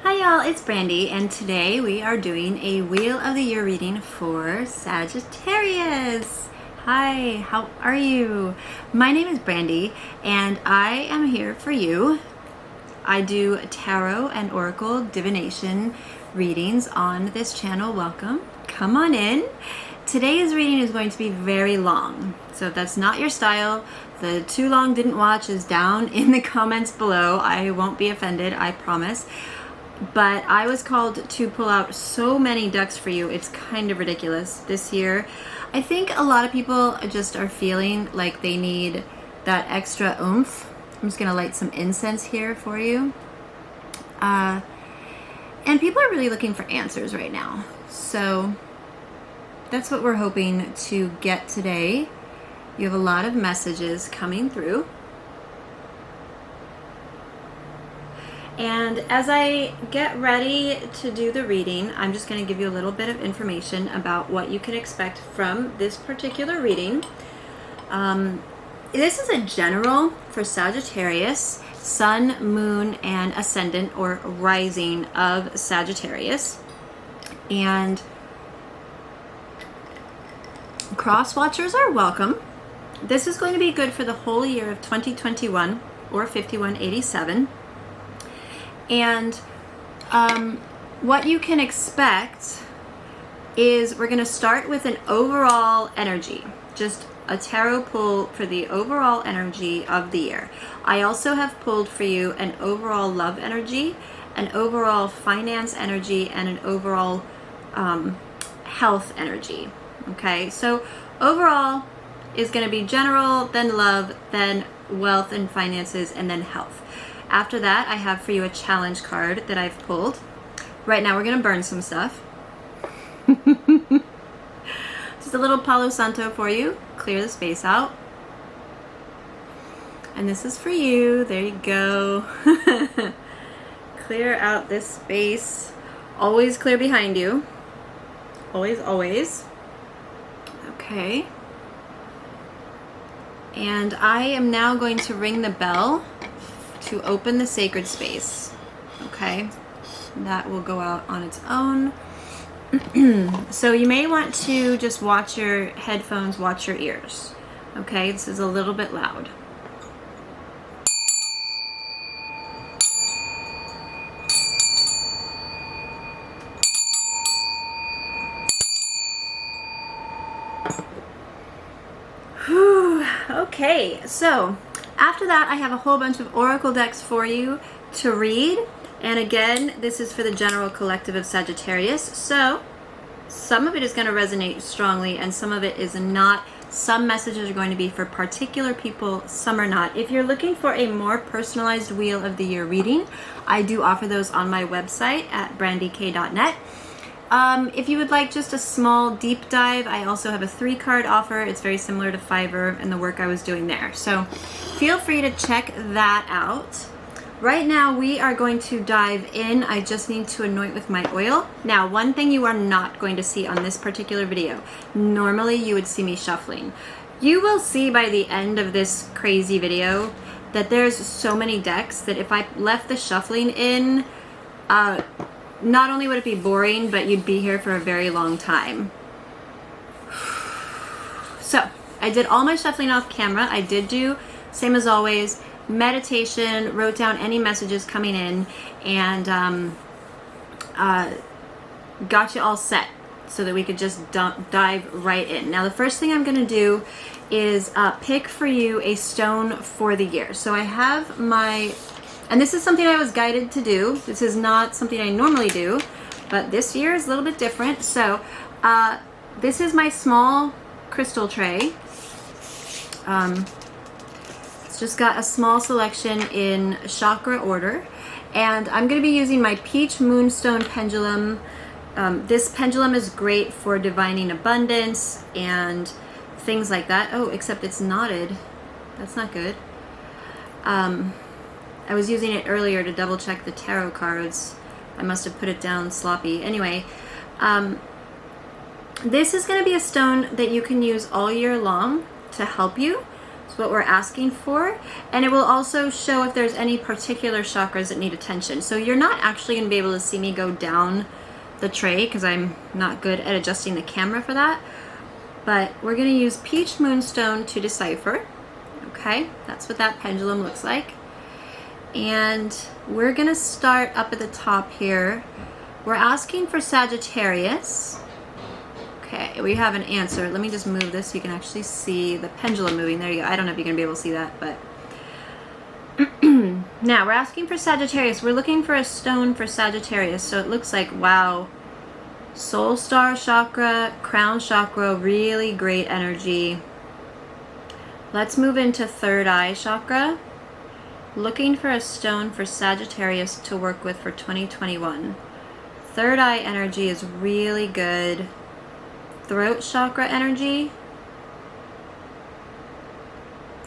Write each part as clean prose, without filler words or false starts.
Hi y'all, it's Brandy, and today we are doing a Wheel of the Year reading for Sagittarius. Hi, how are you? My name is Brandy, and I am here for you. I do tarot and oracle divination readings on this channel. Welcome. Come on in. Today's reading is going to be very long, so if that's not your style, the too long didn't watch is down in the comments below. I won't be offended, I promise. But I was called to pull out so many decks for you. It's kind of ridiculous this year. I think a lot of people just are feeling like they need that extra oomph. I'm just gonna light some incense here for you. And people are really looking for answers right now. So that's what we're hoping to get today. You have a lot of messages coming through. And as I get ready to do the reading, I'm just going to give you a little bit of information about what you can expect from this particular reading. This is a general for Sagittarius, Sun, Moon, and Ascendant or Rising of Sagittarius. And cross watchers are welcome. This is going to be good for the whole year of 2021 or 5187. And what you can expect is we're going to start with an overall energy, just a tarot pull for the overall energy of the year. I also have pulled for you an overall love energy, an overall finance energy, and an overall health energy. Okay, so overall is going to be general, then love, then wealth and finances, and then health. After that, I have for you a challenge card that I've pulled. Right now, we're going to burn some stuff. Just a little Palo Santo for you. Clear the space out. And this is for you. There you go. Clear out this space. Always clear behind you. Always, always. Okay. And I am now going to ring the bell to open the sacred space. Okay, that will go out on its own. So you may want to just watch your headphones, watch your ears. Okay, this is a little bit loud. Whew. Okay, so after that, I have a whole bunch of oracle decks for you to read. And again, this is for the general collective of Sagittarius. So some of it is going to resonate strongly and some of it is not. Some messages are going to be for particular people, some are not. If you're looking for a more personalized Wheel of the Year reading, I do offer those on my website at brandyk.net. If you would like just a small deep dive, I also have a 3-card offer. It's very similar to Fiverr and the work I was doing there. So feel free to check that out. Right now we are going to dive in. I just need to anoint with my oil. Now, one thing you are not going to see on this particular video. Normally you would see me shuffling. You will see by the end of this crazy video that there's so many decks that if I left the shuffling in, not only would it be boring, but you'd be here for a very long time. So I did all my shuffling off camera. I did do, same as always, meditation, wrote down any messages coming in, and got you all set so that we could just dive right in. Now the first thing I'm going to do is pick for you a stone for the year. So I have my... And this is something I was guided to do. This is not something I normally do, but this year is a little bit different. So this is my small crystal tray. It's just got a small selection in chakra order. And I'm going to be using my peach moonstone pendulum. This pendulum is great for divining abundance and things like that. Oh, except it's knotted. That's not good. I was using it earlier to double check the tarot cards. I must have put it down sloppy. Anyway, this is going to be a stone that you can use all year long to help you. It's what we're asking for. And it will also show if there's any particular chakras that need attention. So you're not actually going to be able to see me go down the tray because I'm not good at adjusting the camera for that. But we're going to use Peach Moonstone to decipher. Okay, that's what that pendulum looks like. And we're going to start up at the top here. We're asking for Sagittarius. Okay, we have an answer. Let me just move this so you can actually see the pendulum moving. There you go. I don't know if you're going to be able to see that, but... Now, we're asking for Sagittarius. We're looking for a stone for Sagittarius. So it looks like, wow, Soul Star Chakra, Crown Chakra, really great energy. Let's move into Third Eye Chakra. Looking for a stone for Sagittarius to work with for 2021. Third Eye energy is really good. Throat Chakra energy.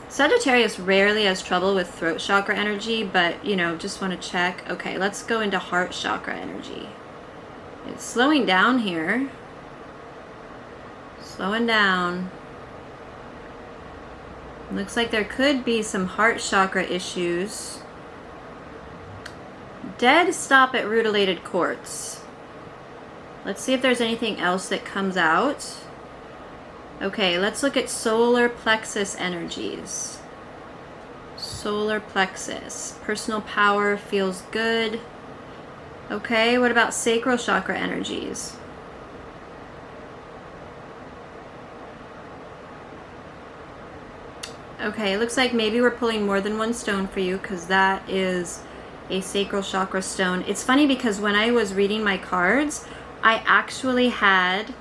Sagittarius rarely has trouble with throat chakra energy, but, you know, just want to check. Okay, let's go into heart chakra energy. It's slowing down here. Slowing down. Looks like there could be some heart chakra issues. Dead stop at rutilated quartz. Let's see if there's anything else that comes out. Okay, let's look at solar plexus energies. Solar plexus. Personal power feels good. Okay, what about sacral chakra energies? Okay, it looks like maybe we're pulling more than one stone for you because that is a sacral chakra stone. It's funny because when I was reading my cards, I actually had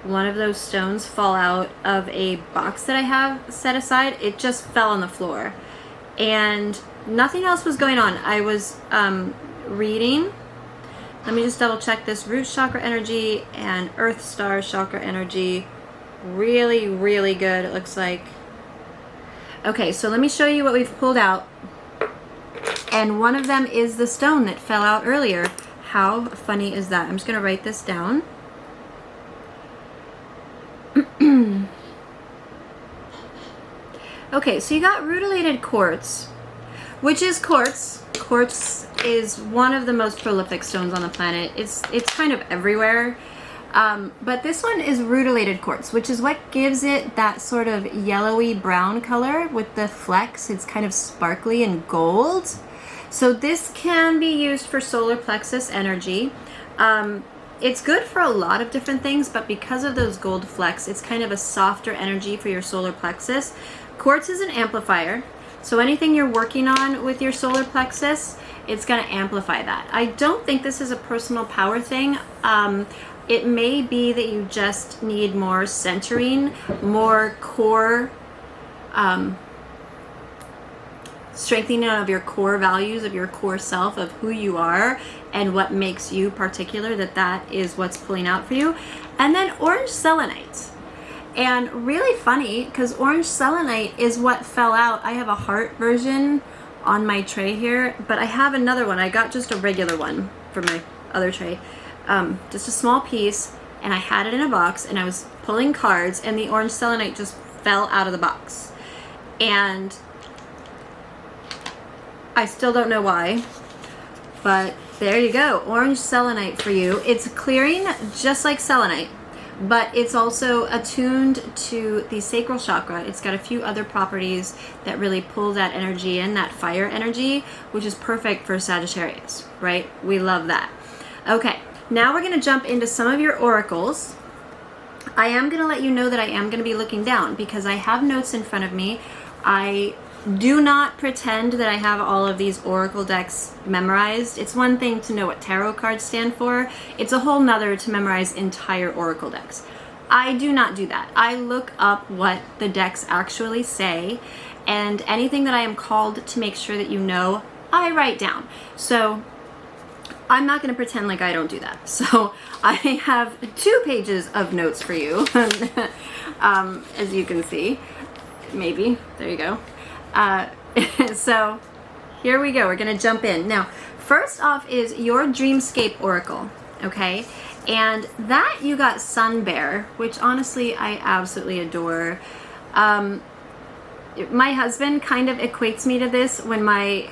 one of those stones fall out of a box that I have set aside. It just fell on the floor and nothing else was going on. I was reading. Let me just double check this. Root chakra energy and earth star chakra energy. Really, really good, it looks like. Okay, so let me show you what we've pulled out. And one of them is the stone that fell out earlier. How funny is that? I'm just going to write this down. Okay, so you got rutilated quartz, which is quartz. Quartz is one of the most prolific stones on the planet. It's kind of everywhere. But this one is rutilated quartz, which is what gives it that sort of yellowy brown color with the flecks. It's kind of sparkly and gold. So this can be used for solar plexus energy. It's good for a lot of different things, but because of those gold flecks, it's kind of a softer energy for your solar plexus. Quartz is an amplifier. So anything you're working on with your solar plexus, it's going to amplify that. I don't think this is a personal power thing. It may be that you just need more centering, more core, strengthening of your core values, of your core self, of who you are and what makes you particular, that is what's pulling out for you. And then orange selenite. And really funny, because orange selenite is what fell out. I have a heart version on my tray here, but I have another one. I got just a regular one for my other tray. Just a small piece, and I had it in a box, and I was pulling cards, and the orange selenite just fell out of the box. And I still don't know why, but there you go. Orange selenite for you. It's clearing just like selenite, but it's also attuned to the sacral chakra. It's got a few other properties that really pull that energy in, that fire energy, which is perfect for Sagittarius, right? We love that. Okay, now we're going to jump into some of your oracles. I am going to let you know that I am going to be looking down because I have notes in front of me. I do not pretend that I have all of these oracle decks memorized. It's one thing to know what tarot cards stand for. It's a whole nother to memorize entire oracle decks. I do not do that. I look up what the decks actually say, and anything that I am called to make sure that you know, I write down. So I'm not going to pretend like I don't do that. So I have 2 pages of notes for you, as you can see. Maybe. There you go. So here we go. We're going to jump in. Now, first off is your Dreamscape Oracle, okay? And that you got Sun Bear, which honestly I absolutely adore. my husband kind of equates me to this when I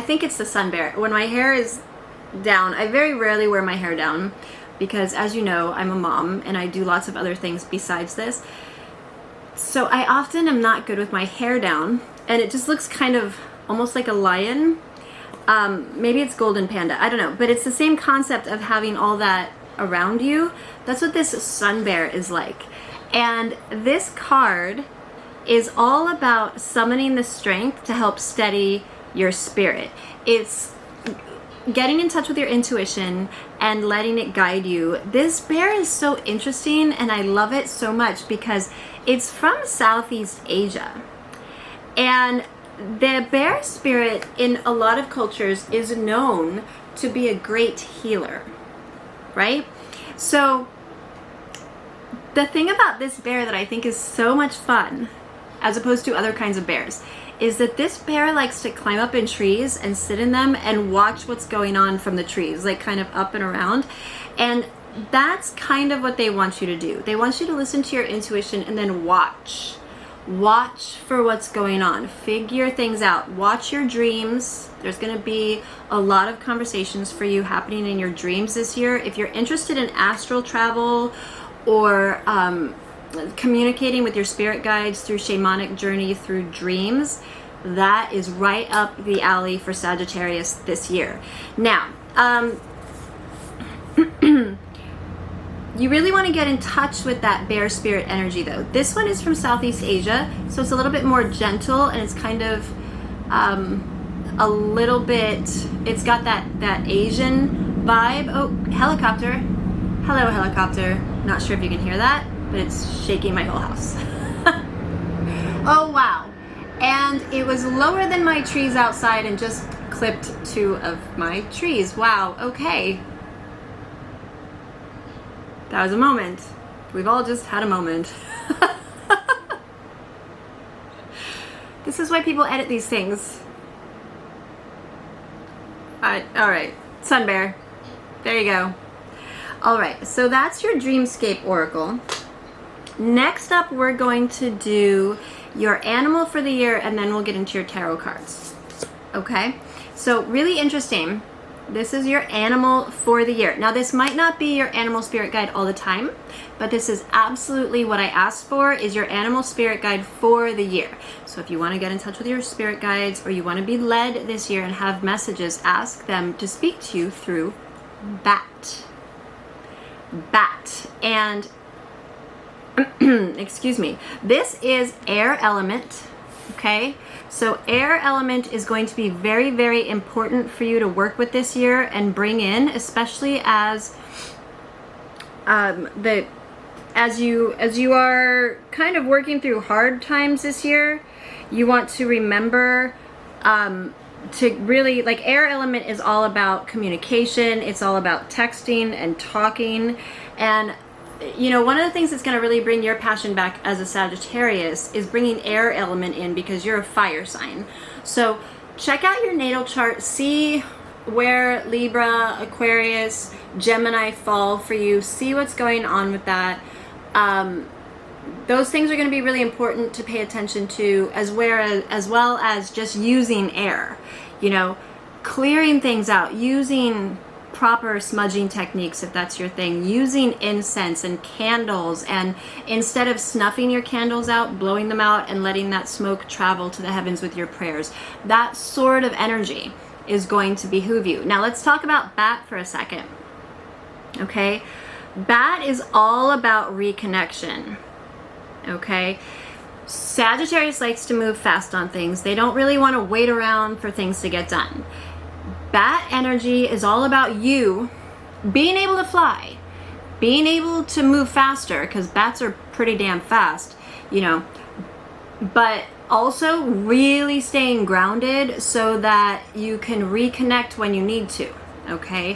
think it's the sun bear. When my hair is down, I very rarely wear my hair down because, as you know, I'm a mom and I do lots of other things besides this. So I often am not good with my hair down, and it just looks kind of almost like a lion. Maybe it's golden panda, I don't know, but it's the same concept of having all that around you. That's what this sun bear is like. And this card is all about summoning the strength to help steady your spirit. It's getting in touch with your intuition and letting it guide you. This bear is so interesting, and I love it so much because it's from Southeast Asia. And the bear spirit in a lot of cultures is known to be a great healer, right? So the thing about this bear that I think is so much fun, as opposed to other kinds of bears, is that this bear likes to climb up in trees and sit in them and watch what's going on from the trees, like kind of up and around. And that's kind of what they want you to do. They want you to listen to your intuition and then watch. Watch for what's going on. Figure things out. Watch your dreams. There's going to be a lot of conversations for you happening in your dreams this year. If you're interested in astral travel or communicating with your spirit guides through shamanic journey through dreams, that is right up the alley for Sagittarius this year. Now, you really want to get in touch with that bear spirit energy though. This one is from Southeast Asia, so it's a little bit more gentle, and it's kind of a little bit, it's got that Asian vibe. Oh, helicopter. Hello, helicopter. Not sure if you can hear that, but it's shaking my whole house. Oh, wow. And it was lower than my trees outside and just clipped 2 of my trees. Wow, okay. That was a moment. We've all just had a moment. This is why people edit these things. Alright, sun bear. There you go. Alright, so that's your Dreamscape Oracle. Next up, we're going to do your animal for the year, and then we'll get into your tarot cards. Okay? So, really interesting. This is your animal for the year. Now, this might not be your animal spirit guide all the time, but this is absolutely what I asked for, is your animal spirit guide for the year. So if you want to get in touch with your spirit guides, or you want to be led this year and have messages, ask them to speak to you through bat. Bat. And excuse me, this is air element. Okay, so air element is going to be very, very important for you to work with this year and bring in, especially as you are kind of working through hard times this year. You want to remember to really, like, air element is all about communication. It's all about texting and talking. And you know, one of the things that's going to really bring your passion back as a Sagittarius is bringing air element in, because you're a fire sign. So check out your natal chart, see where Libra, Aquarius, Gemini fall for you, see what's going on with that. Those things are going to be really important to pay attention to, as well as just using air, you know, clearing things out, using proper smudging techniques if that's your thing, using incense and candles, and instead of snuffing your candles out, blowing them out and letting that smoke travel to the heavens with your prayers. That sort of energy is going to behoove you. Now let's talk about bat for a second. Okay, bat is all about reconnection. Okay, Sagittarius likes to move fast on things. They don't really want to wait around for things to get done. Bat energy is all about you being able to fly, being able to move faster, because bats are pretty damn fast, you know, but also really staying grounded so that you can reconnect when you need to, okay?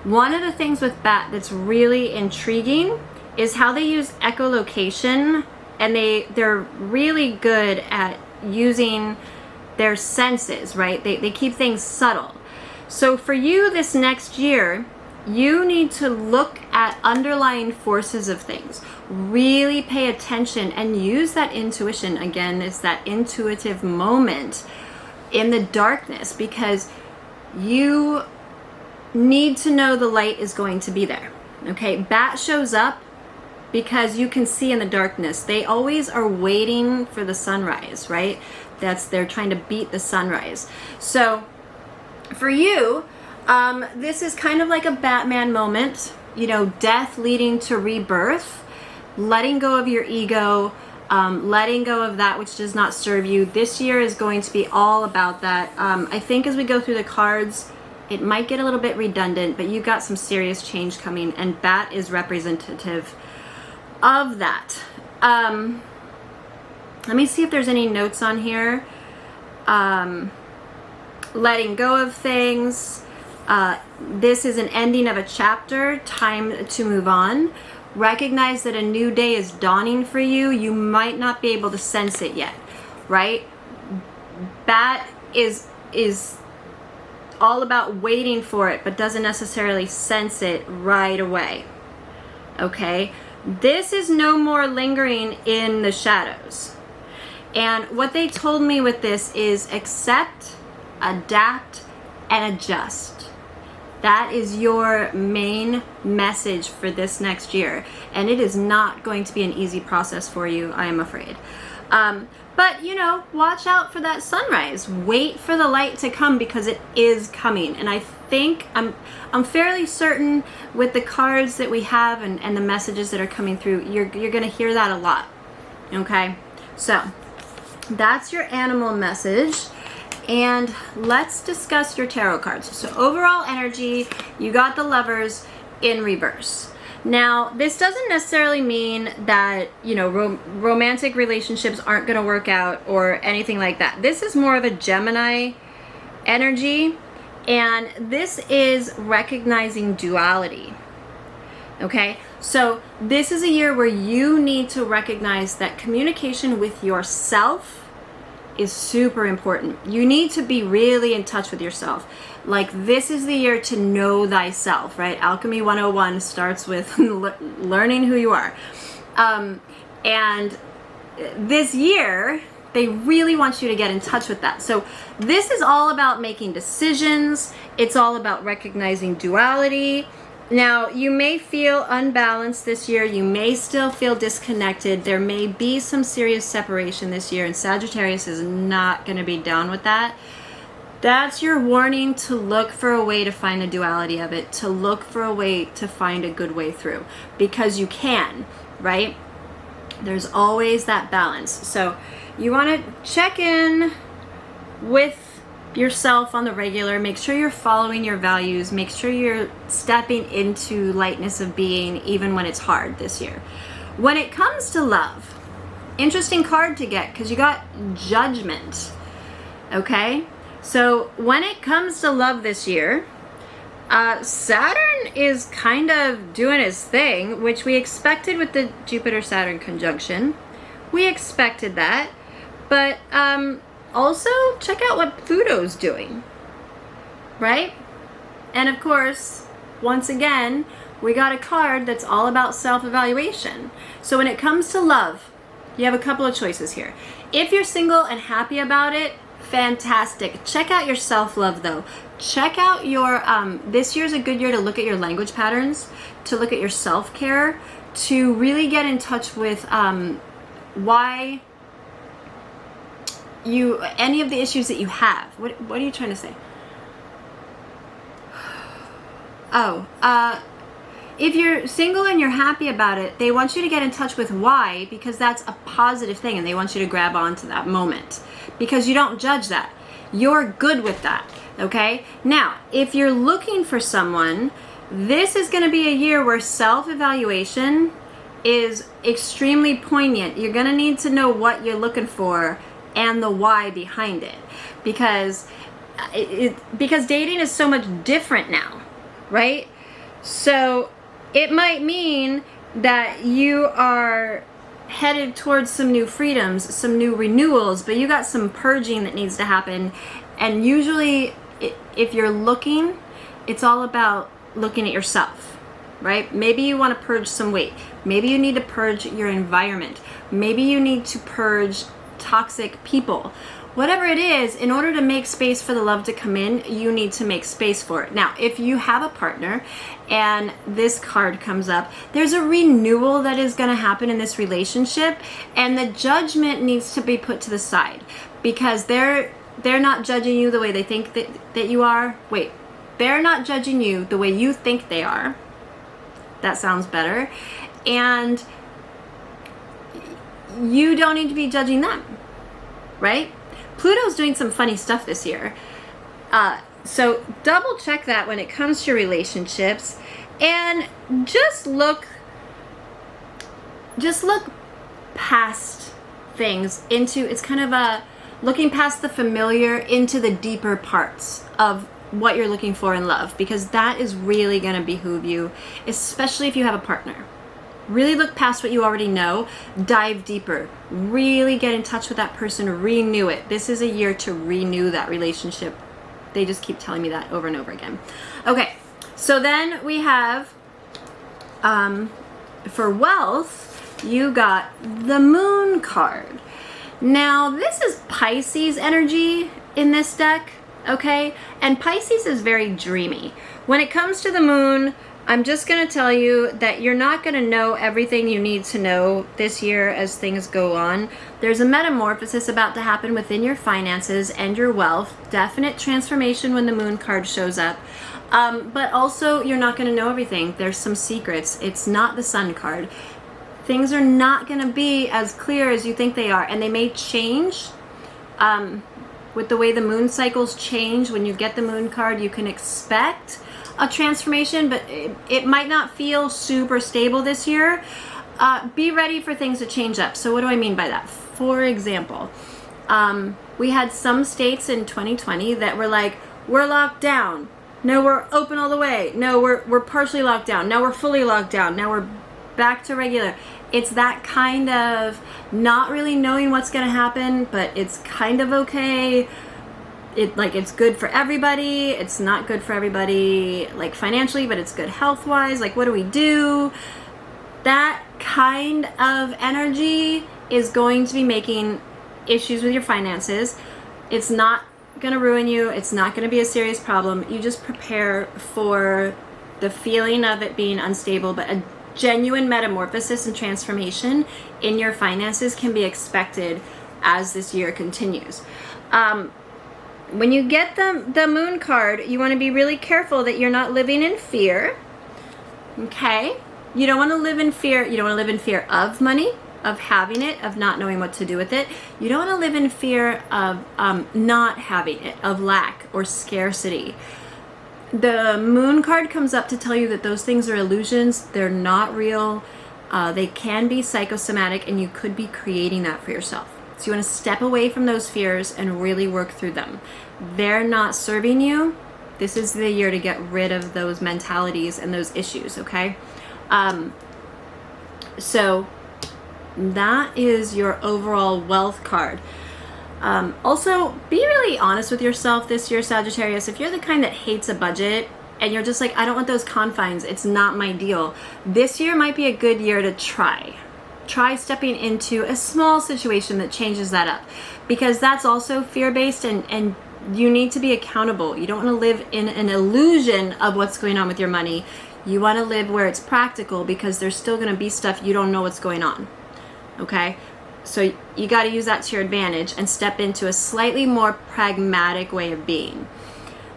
One of the things with bat that's really intriguing is how they use echolocation, and they're really good at using their senses, right? They keep things subtle. So for you this next year, you need to look at underlying forces of things. Really pay attention and use that intuition. Again, it's that intuitive moment in the darkness, because you need to know the light is going to be there. Okay, Bat shows up because you can see in the darkness. They always are waiting for the sunrise, right? They're trying to beat the sunrise. So for you, this is kind of like a Batman moment, you know, death leading to rebirth, letting go of your ego, letting go of that which does not serve you. This year is going to be all about that. I think as we go through the cards, it might get a little bit redundant, but you got some serious change coming, and Bat is representative of that. Let me see if there's any notes on here. Letting go of things. This is an ending of a chapter, time to move on. Recognize that a new day is dawning for you. You might not be able to sense it yet, right? Bat is all about waiting for it, but doesn't necessarily sense it right away. Okay? This is no more lingering in the shadows. And what they told me with this is accept, adapt, and adjust. That is your main message for this next year. And it is not going to be an easy process for you, I am afraid. But, you know, watch out for that sunrise. Wait for the light to come, because it is coming. And I think, I'm fairly certain with the cards that we have and the messages that are coming through, you're going to hear that a lot. Okay? So, that's your animal message. And let's discuss your tarot cards. So overall energy, you got the Lovers in reverse. Now, this doesn't necessarily mean that, you know, romantic relationships aren't going to work out or anything like that. This is more of a Gemini energy, and this is recognizing duality. Okay? So this is a year where you need to recognize that communication with yourself is super important. You need to be really in touch with yourself. Like, this is the year to know thyself, right? Alchemy 101 starts with learning who you are. And this year, they really want you to get in touch with that. So this is all about making decisions. It's all about recognizing duality. Now, you may feel unbalanced this year. You may still feel disconnected. There may be some serious separation this year, and Sagittarius is not going to be down with that. That's your warning to look for a way to find the duality of it, to look for a way to find a good way through, because you can, right? There's always that balance. So you want to check in with yourself on the regular. Make sure you're following your values. Make sure you're stepping into lightness of being even when it's hard this year. When it comes to love, interesting card to get, because you got Judgment. Okay? So when it comes to love this year, Saturn is kind of doing his thing, which we expected with the Jupiter-Saturn conjunction. We expected that. But also, check out what Pluto's doing, right? And of course, once again, we got a card that's all about self-evaluation. So when it comes to love, you have a couple of choices here. If you're single and happy about it, fantastic. Check out your self-love, though. Check out your, this year's a good year to look at your language patterns, to look at your self-care, to really get in touch with why any of the issues that you have. What are you trying to say? If you're single and you're happy about it, they want you to get in touch with why, because that's a positive thing, and they want you to grab onto that moment, because you don't judge that. You're good with that, okay? Now, if you're looking for someone, this is going to be a year where self-evaluation is extremely poignant. You're going to need to know what you're looking for and the why behind it, because dating is so much different now, right? So it might mean that you are headed towards some new freedoms, some new renewals, but you got some purging that needs to happen. And usually, if you're looking, it's all about looking at yourself, right? Maybe you want to purge some weight. Maybe you need to purge your environment. Maybe you need to purge toxic people. Whatever it is, in order to make space for the love to come in, you need to make space for it. Now, if you have a partner and this card comes up, there's a renewal that is going to happen in this relationship, and the judgment needs to be put to the side because they're not judging you the way they think that you are. Wait, they're not judging you the way you think they are. That sounds better. And you don't need to be judging them, right? Pluto's doing some funny stuff this year. So double check that when it comes to your relationships, and just look past things into, it's kind of a looking past the familiar into the deeper parts of what you're looking for in love, because that is really going to behoove you, especially if you have a partner. Really look past what you already know, dive deeper, really get in touch with that person, renew it. This is a year to renew that relationship. They just keep telling me that over and over again. Okay, so then we have, for wealth, you got the Moon card. Now, this is Pisces energy in this deck, okay? And Pisces is very dreamy. When it comes to the Moon, I'm just going to tell you that you're not going to know everything you need to know this year as things go on. There's a metamorphosis about to happen within your finances and your wealth. Definite transformation when the Moon card shows up. But also, you're not going to know everything. There's some secrets. It's not the Sun card. Things are not going to be as clear as you think they are. And they may change with the way the moon cycles change. When you get the Moon card, you can expect a transformation, but it might not feel super stable this year. Be ready for things to change up. So what do I mean by that? For example, we had some states in 2020 that were like, we're locked down. No, we're open all the way. No, we're partially locked down. Now we're fully locked down. Now we're back to regular. It's that kind of not really knowing what's going to happen, but it's kind of okay. It's good for everybody. It's not good for everybody, like financially, but it's good health-wise. Like, what do we do? That kind of energy is going to be making issues with your finances. It's not going to ruin you. It's not going to be a serious problem. You just prepare for the feeling of it being unstable, but a genuine metamorphosis and transformation in your finances can be expected as this year continues. When you get the Moon card, you want to be really careful that you're not living in fear. Okay? You don't want to live in fear. You don't want to live in fear of money, of having it, of not knowing what to do with it. You don't want to live in fear of not having it, of lack or scarcity. The Moon card comes up to tell you that those things are illusions. They're not real. They can be psychosomatic, and you could be creating that for yourself. So you want to step away from those fears and really work through them. They're not serving you. This is the year to get rid of those mentalities and those issues, okay? So that is your overall wealth card. Also, be really honest with yourself this year, Sagittarius. If you're the kind that hates a budget and you're just like, I don't want those confines, it's not my deal, this year might be a good year to try stepping into a small situation that changes that up, because that's also fear-based, and you need to be accountable. You don't want to live in an illusion of what's going on with your money. You want to live where it's practical, because there's still going to be stuff you don't know what's going on. Okay? So you got to use that to your advantage and step into a slightly more pragmatic way of being.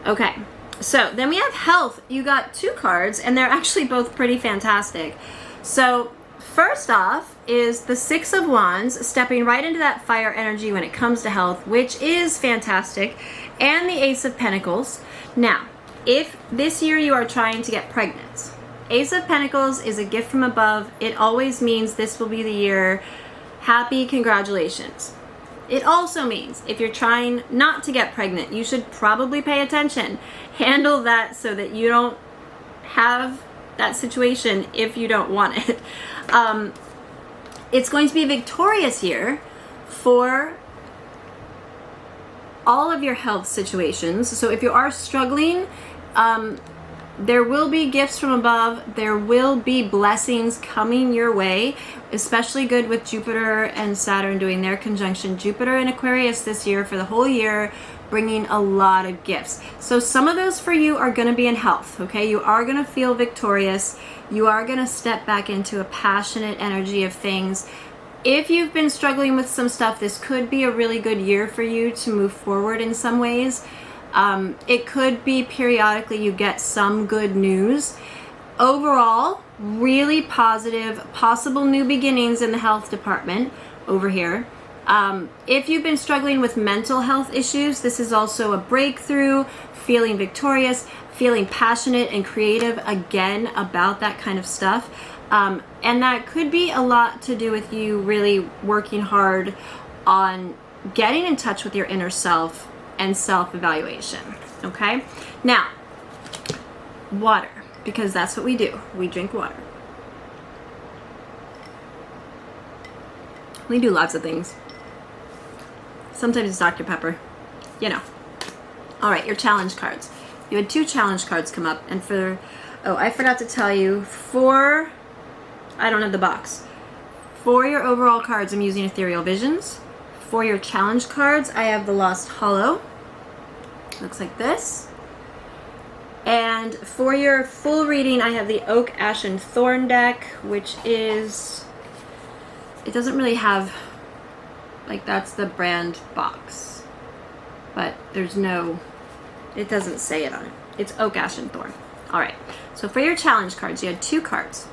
Okay. So then we have health. You got two cards, and they're actually both pretty fantastic. So first off is the Six of Wands, stepping right into that fire energy when it comes to health, which is fantastic, and the Ace of Pentacles. Now, if this year you are trying to get pregnant, Ace of Pentacles is a gift from above. It always means this will be the year. Happy congratulations. It also means if you're trying not to get pregnant, you should probably pay attention. Handle that so that you don't have that situation if you don't want it. It's going to be a victorious year for all of your health situations. So if you are struggling, There will be gifts from above. There will be blessings coming your way, especially good with Jupiter and Saturn doing their conjunction. Jupiter in Aquarius this year for the whole year, bringing a lot of gifts. So some of those for you are going to be in health, okay? You are going to feel victorious. You are going to step back into a passionate energy of things. If you've been struggling with some stuff, this could be a really good year for you to move forward in some ways. It could be periodically you get some good news. Overall, really positive, possible new beginnings in the health department over here. If you've been struggling with mental health issues, this is also a breakthrough, feeling victorious, feeling passionate and creative again about that kind of stuff. And that could be a lot to do with you really working hard on getting in touch with your inner self and self-evaluation, okay? Now, water, because that's what we do. We drink water. We do lots of things. Sometimes it's Dr. Pepper, you know. All right, your challenge cards. You had 2 challenge cards come up, and I forgot to tell you, I don't have the box. For your overall cards, I'm using Ethereal Visions. For your challenge cards, I have the Lost Hollow. Looks like this. And for your full reading, I have the Oak, Ash, and Thorn deck, which is, it doesn't really have, like, that's the brand box. But there's no, it doesn't say it on it. It's Oak, Ash, and Thorn. All right, so for your challenge cards, you had 2 cards.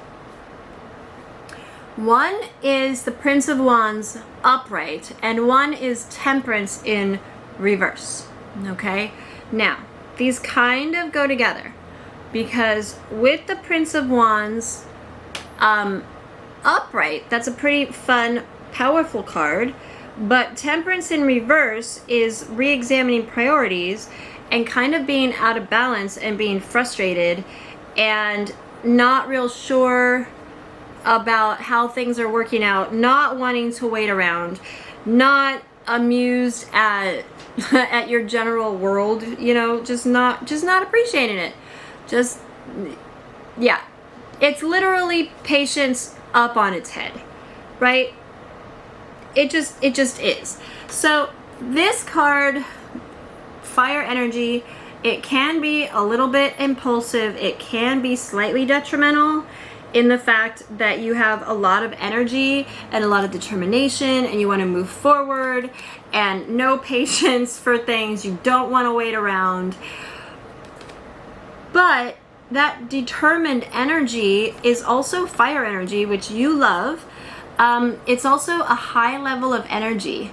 One is the Prince of Wands upright, and one is Temperance in reverse, okay? Now, these kind of go together, because with the Prince of Wands upright, that's a pretty fun, powerful card, but Temperance in reverse is re-examining priorities and kind of being out of balance and being frustrated and not real sure about how things are working out, not wanting to wait around, not amused at at your general world, you know, just not appreciating it. Just, yeah. It's literally patience up on its head, right? It just is. So this card, fire energy, it can be a little bit impulsive. It can be slightly detrimental in the fact that you have a lot of energy and a lot of determination and you want to move forward and no patience for things. You don't want to wait around. But that determined energy is also fire energy, which you love. It's also a high level of energy.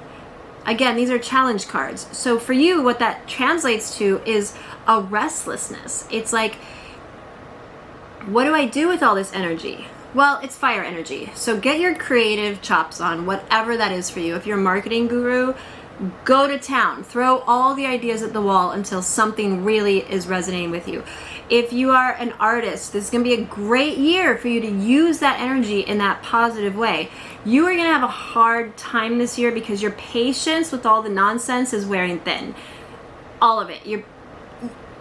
Again, these are challenge cards. So for you, what that translates to is a restlessness. It's like, what do I do with all this energy? Well, it's fire energy. So get your creative chops on, whatever that is for you. If you're a marketing guru, go to town. Throw all the ideas at the wall until something really is resonating with you. If you are an artist, this is going to be a great year for you to use that energy in that positive way. You are going to have a hard time this year because your patience with all the nonsense is wearing thin. All of it.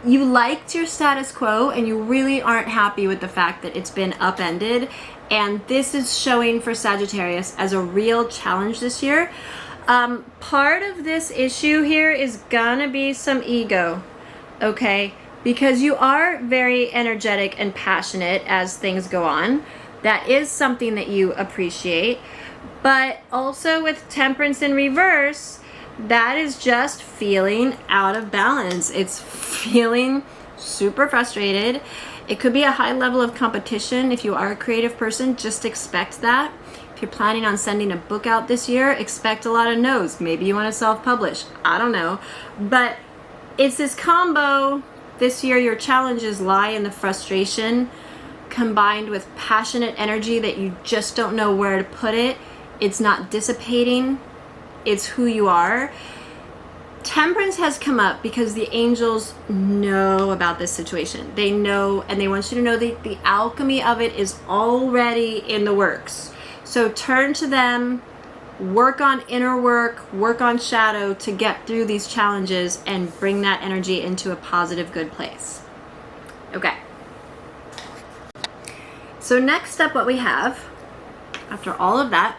You liked your status quo and you really aren't happy with the fact that it's been upended. And this is showing for Sagittarius as a real challenge this year. Part of this issue here is gonna be some ego, okay? Because you are very energetic and passionate as things go on. That is something that you appreciate. But also with Temperance in reverse, that is just feeling out of balance. It's feeling super frustrated. It could be a high level of competition. If you are a creative person, just expect that. If you're planning on sending a book out this year, expect a lot of no's. Maybe you want to self-publish. I don't know. But it's this combo. This year, your challenges lie in the frustration combined with passionate energy that you just don't know where to put it. It's not dissipating. It's who you are. Temperance has come up because the angels know about this situation. They know, and they want you to know that the alchemy of it is already in the works. So turn to them, work on inner work, work on shadow to get through these challenges and bring that energy into a positive, good place. Okay, So next up, what we have, after all of that,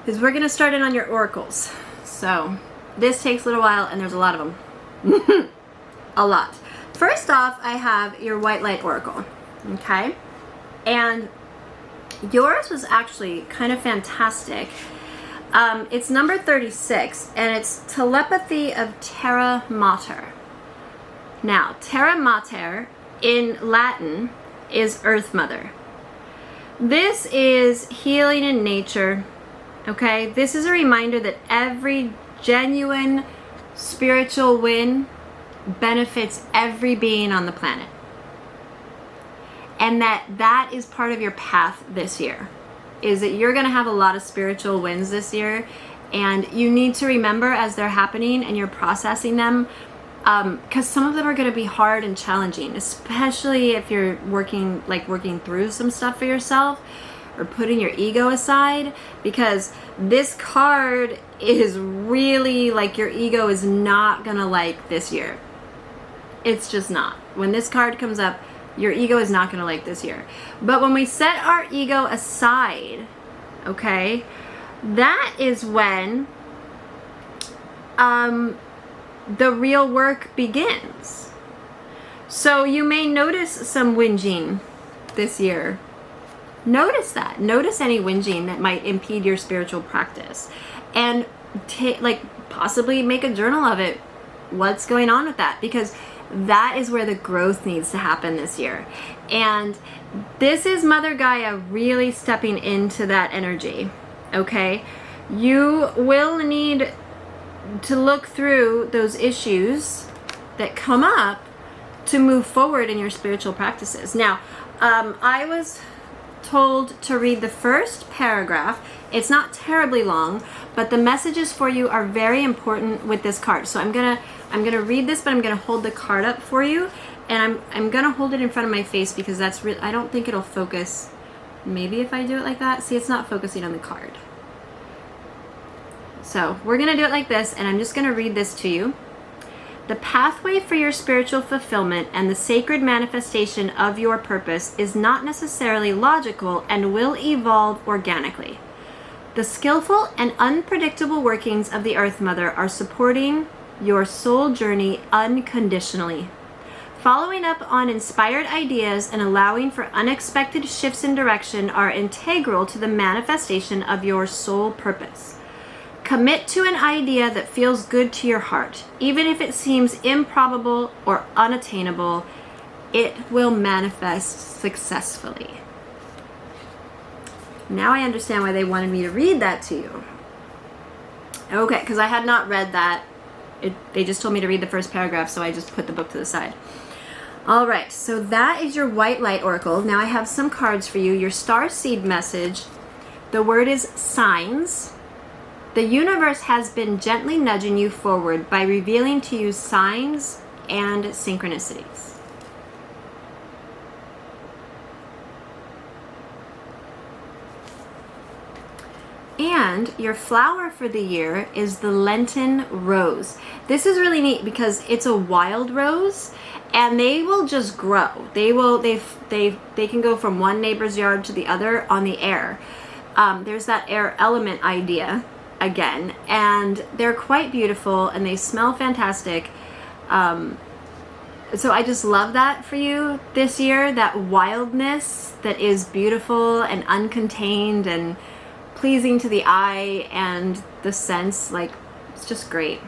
is we're going to start in on your oracles. So this takes a little while, and there's a lot of them. A lot. First off, I have your white light oracle. Okay? And yours was actually kind of fantastic. It's number 36, and it's Telepathy of Terra Mater. Now, Terra Mater in Latin is Earth Mother. This is healing in nature, okay? This is a reminder that every genuine spiritual win benefits every being on the planet. And that is part of your path this year, is that you're going to have a lot of spiritual wins this year, and you need to remember as they're happening and you're processing them, because some of them are going to be hard and challenging, especially if you're working through some stuff for yourself or putting your ego aside, because this card is really like your ego is not going to like this year. It's just not. When this card comes up, your ego is not going to like this year. But when we set our ego aside, okay, that is when the real work begins. So you may notice some whinging this year. Notice that. Notice any whinging that might impede your spiritual practice. And possibly make a journal of it. What's going on with that? Because that is where the growth needs to happen this year. And this is Mother Gaia really stepping into that energy, okay? You will need to look through those issues that come up to move forward in your spiritual practices. Now, I was told to read the first paragraph. It's not terribly long, but the messages for you are very important with this card. So I'm gonna read this, but I'm gonna hold the card up for you, and I'm gonna hold it in front of my face because that's I don't think it'll focus. Maybe if I do it like that. See, it's not focusing on the card. So we're gonna do it like this, and I'm just gonna read this to you. The pathway for your spiritual fulfillment and the sacred manifestation of your purpose is not necessarily logical and will evolve organically. The skillful and unpredictable workings of the Earth Mother are supporting your soul journey unconditionally. Following up on inspired ideas and allowing for unexpected shifts in direction are integral to the manifestation of your soul purpose. Commit to an idea that feels good to your heart. Even if it seems improbable or unattainable, it will manifest successfully. Now I understand why they wanted me to read that to you. Okay, because I had not read that. They just told me to read the first paragraph, so I just put the book to the side. All right, so that is your white light oracle. Now I have some cards for you. Your starseed message. The word is signs. The universe has been gently nudging you forward by revealing to you signs and synchronicities. And your flower for the year is the Lenten rose. This is really neat because it's a wild rose, and they will just grow. They can go from one neighbor's yard to the other on the air. There's that air element idea again, and they're quite beautiful and they smell fantastic. So I just love that for you this year, that wildness that is beautiful and uncontained and pleasing to the eye and the sense. Like, it's just great.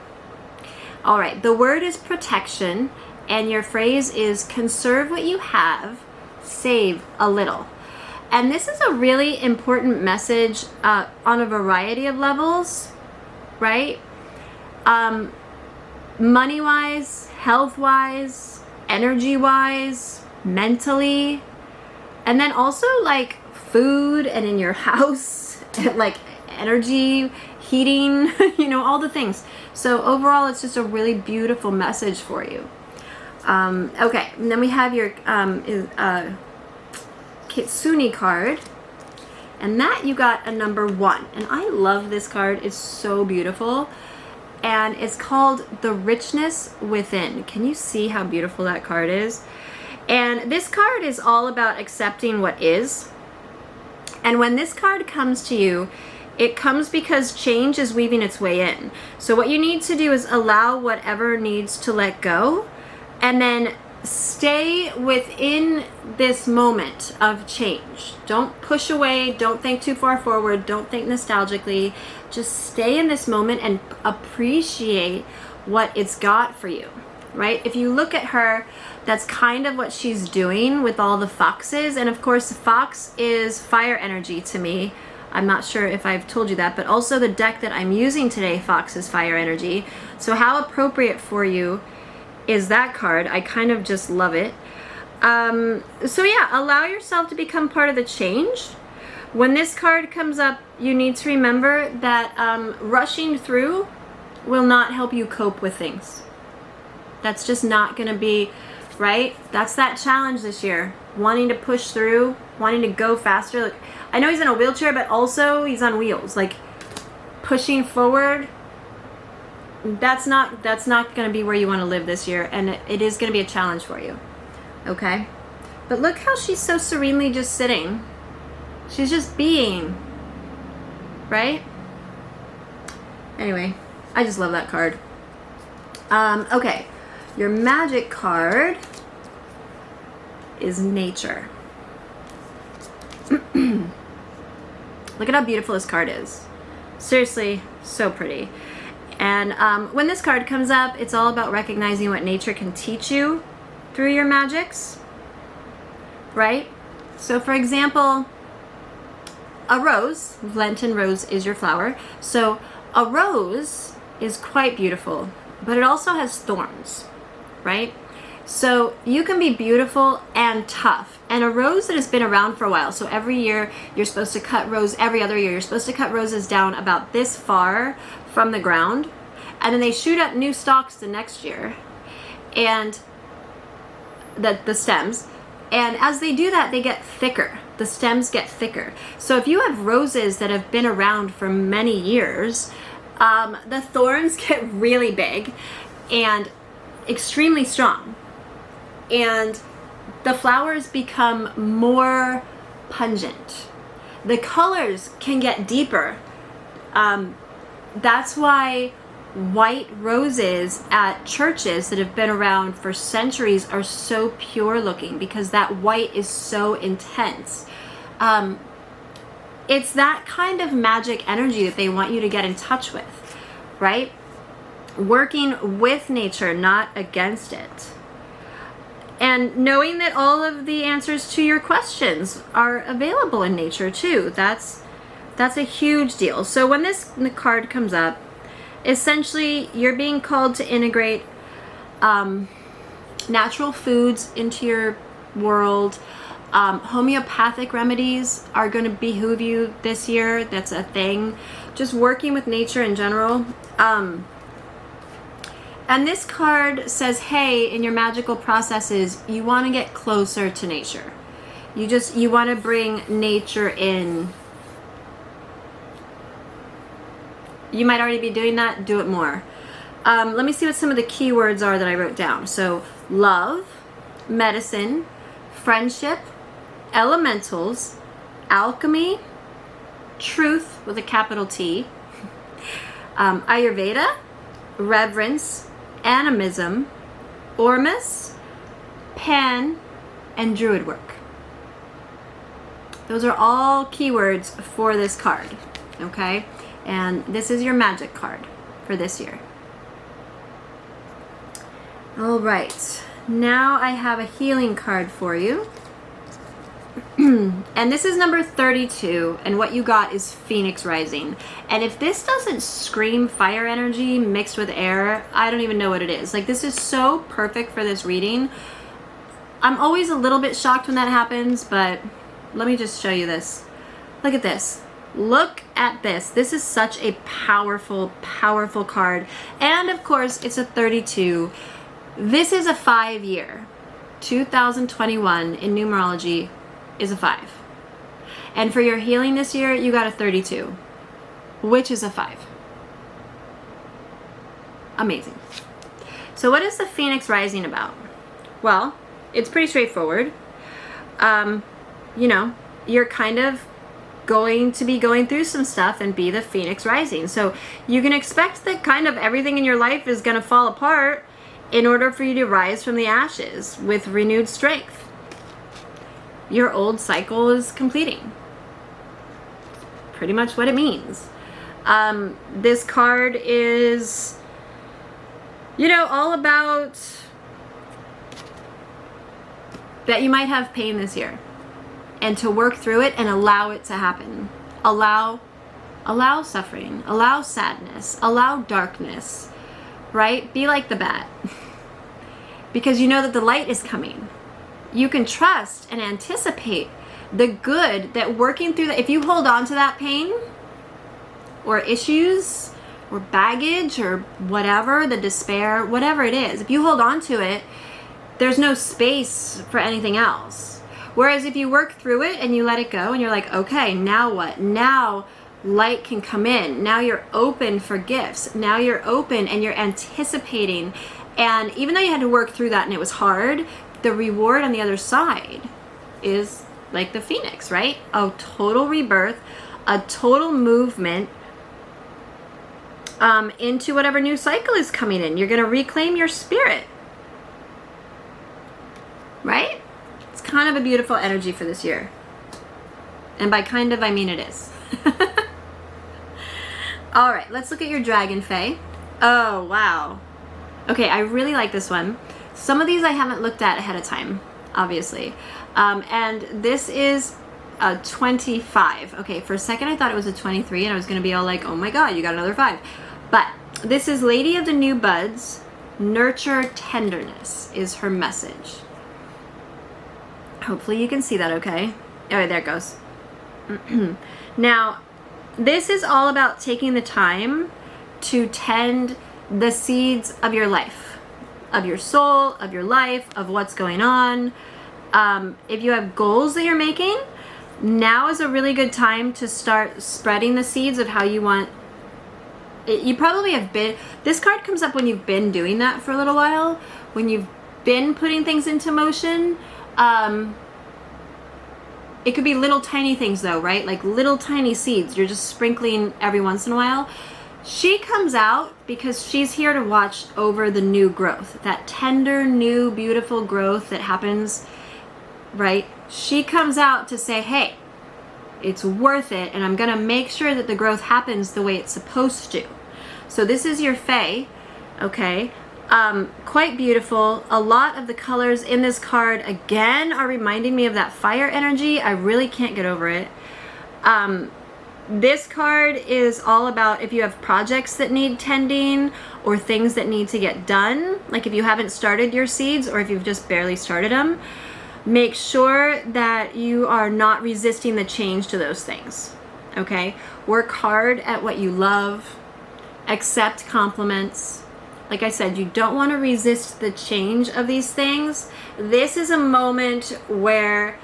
All right, the word is protection, and your phrase is conserve what you have, save a little. And this is a really important message on a variety of levels, right? Money-wise, health-wise, energy-wise, mentally, and then also like food and in your house, like energy, heating, you know, all the things. So overall, it's just a really beautiful message for you. Okay, and then we have your Kitsune card, and that you got a number 1, and I love this card. It's so beautiful, and it's called The Richness Within. Can you see how beautiful that card is? And this card is all about accepting what is. And when this card comes to you, it comes because change is weaving its way in. So what you need to do is allow whatever needs to let go, and then stay within this moment of change. Don't push away, don't think too far forward, don't think nostalgically. Just stay in this moment and appreciate what it's got for you, right? If you look at her, that's kind of what she's doing with all the foxes. And of course, the fox is fire energy to me. I'm not sure if I've told you that, but also the deck that I'm using today, Fox, is fire energy. So how appropriate for you is that card? I kind of just love it. So yeah, allow yourself to become part of the change. When this card comes up, you need to remember that rushing through will not help you cope with things. That's just not going to be, right? That's that challenge this year. Wanting to push through, wanting to go faster. Like, I know he's in a wheelchair, but also he's on wheels. Like, pushing forward, that's not going to be where you want to live this year, and it is going to be a challenge for you. Okay? But look how she's so serenely just sitting. She's just being. Right? Anyway, I just love that card. Okay. Your Magic card is nature. Look at how beautiful this card is. Seriously, so pretty. And when this card comes up, it's all about recognizing what nature can teach you through your magics, right? So for example, a rose, Lenten rose is your flower. So a rose is quite beautiful, but it also has thorns, right? So you can be beautiful and tough. And a rose that has been around for a while, so every year you're supposed to cut every other year, you're supposed to cut roses down about this far from the ground. And then they shoot up new stalks the next year. And the stems. And as they do that, they get thicker. The stems get thicker. So if you have roses that have been around for many years, the thorns get really big and extremely strong. And the flowers become more pungent. The colors can get deeper. That's why white roses at churches that have been around for centuries are so pure looking, because that white is so intense. It's that kind of magic energy that they want you to get in touch with, right? Working with nature, not against it. And knowing that all of the answers to your questions are available in nature too. That's a huge deal. So when this card comes up, essentially you're being called to integrate natural foods into your world. Homeopathic remedies are going to behoove you this year. That's a thing. Just working with nature in general. And this card says, hey, in your magical processes, you want to get closer to nature. You want to bring nature in. You might already be doing that. Do it more. Let me see what some of the keywords are that I wrote down. So love, medicine, friendship, elementals, alchemy, truth with a capital T, Ayurveda, reverence, animism, Ormus, Pan, and Druid work. Those are all keywords for this card, okay? And this is your Magic card for this year. All right, now I have a healing card for you. And this is number 32, and what you got is Phoenix Rising. And if this doesn't scream fire energy mixed with air, I don't even know what it is. Like, this is so perfect for this reading. I'm always a little bit shocked when that happens, but let me just show you this. Look at this. Look at this. This is such a powerful, powerful card. And of course, it's a 32. This is a 5-year. 2021 in numerology is a 5. And for your healing this year, you got a 32, which is a 5. Amazing. So what is the Phoenix Rising about? Well, It's pretty straightforward. You know, you're kind of going to be going through some stuff and be the Phoenix rising. So you can expect that kind of everything in your life is going to fall apart in order for you to rise from the ashes with renewed strength. Your old cycle is completing. Pretty much what it means. This card is, you know, all about that you might have pain this year, and to work through it and allow it to happen. Allow suffering, allow sadness, allow darkness, right? Be like the bat. Because you know that the light is coming. You can trust and anticipate the good that working through that. If you hold on to that pain or issues or baggage or whatever, the despair, whatever it is, if you hold on to it, there's no space for anything else. Whereas if you work through it and you let it go and you're like, okay, now what? Now light can come in. Now you're open for gifts. Now you're open and you're anticipating. And even though you had to work through that and it was hard, the reward on the other side is like the Phoenix, right? A total rebirth, a total movement into whatever new cycle is coming in. You're going to reclaim your spirit, right? It's kind of a beautiful energy for this year. And by kind of, I mean it is. All right, let's look at your Dragonfae. Oh, wow. Okay, I really like this one. Some of these I haven't looked at ahead of time, obviously. And this is a 25. Okay, for a second I thought it was a 23 and I was going to be all like, oh my God, you got another 5. But this is Lady of the New Buds. Nurture tenderness is her message. Hopefully you can see that okay. Oh, there it goes. Now, this is all about taking the time to tend the seeds of your life, of your soul, of your life, of what's going on. If you have goals that you're making, now is a really good time to start spreading the seeds of how you want it. You probably have been, this card comes up when you've been doing that for a little while, when you've been putting things into motion. It could be little tiny things though, right? Like little tiny seeds you're just sprinkling every once in a while. She comes out because she's here to watch over the new growth, that tender, new, beautiful growth that happens, right? She comes out to say, hey, it's worth it, and I'm gonna make sure that the growth happens the way it's supposed to. So this is your Fae, okay? Quite beautiful. A lot of the colors in this card, again, are reminding me of that fire energy. I really can't get over it. This card is all about if you have projects that need tending or things that need to get done, like if you haven't started your seeds or if you've just barely started them, make sure that you are not resisting the change to those things, okay? Work hard at what you love, accept compliments. Like I said, you don't want to resist the change of these things. This is a moment where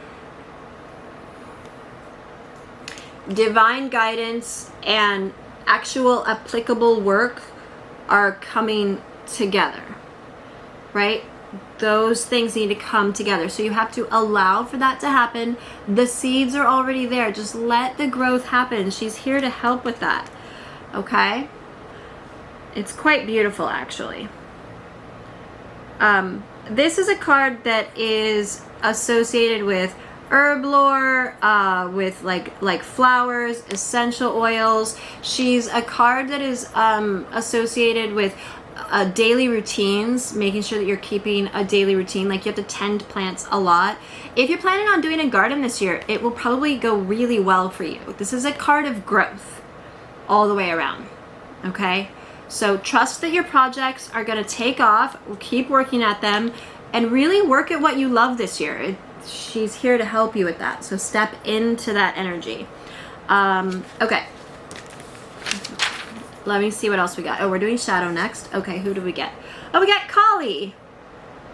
divine guidance and actual applicable work are coming together, right? Those things need to come together. So you have to allow for that to happen. The seeds are already there. Just let the growth happen. She's here to help with that, okay? It's quite beautiful, actually. This is a card that is associated with herb lore, with like flowers, essential oils. She's a card that is associated with daily routines, making sure that you're keeping a daily routine. Like you have to tend plants a lot. If you're planning on doing a garden this year, it will probably go really well for you. This is a card of growth all the way around, okay? So trust that your projects are going to take off. Keep working at them and really work at what you love this year. She's here to help you with that. So step into that energy. Okay. Let me see what else we got. Oh, we're doing shadow next. Okay, who do we get? Oh, we got Kali.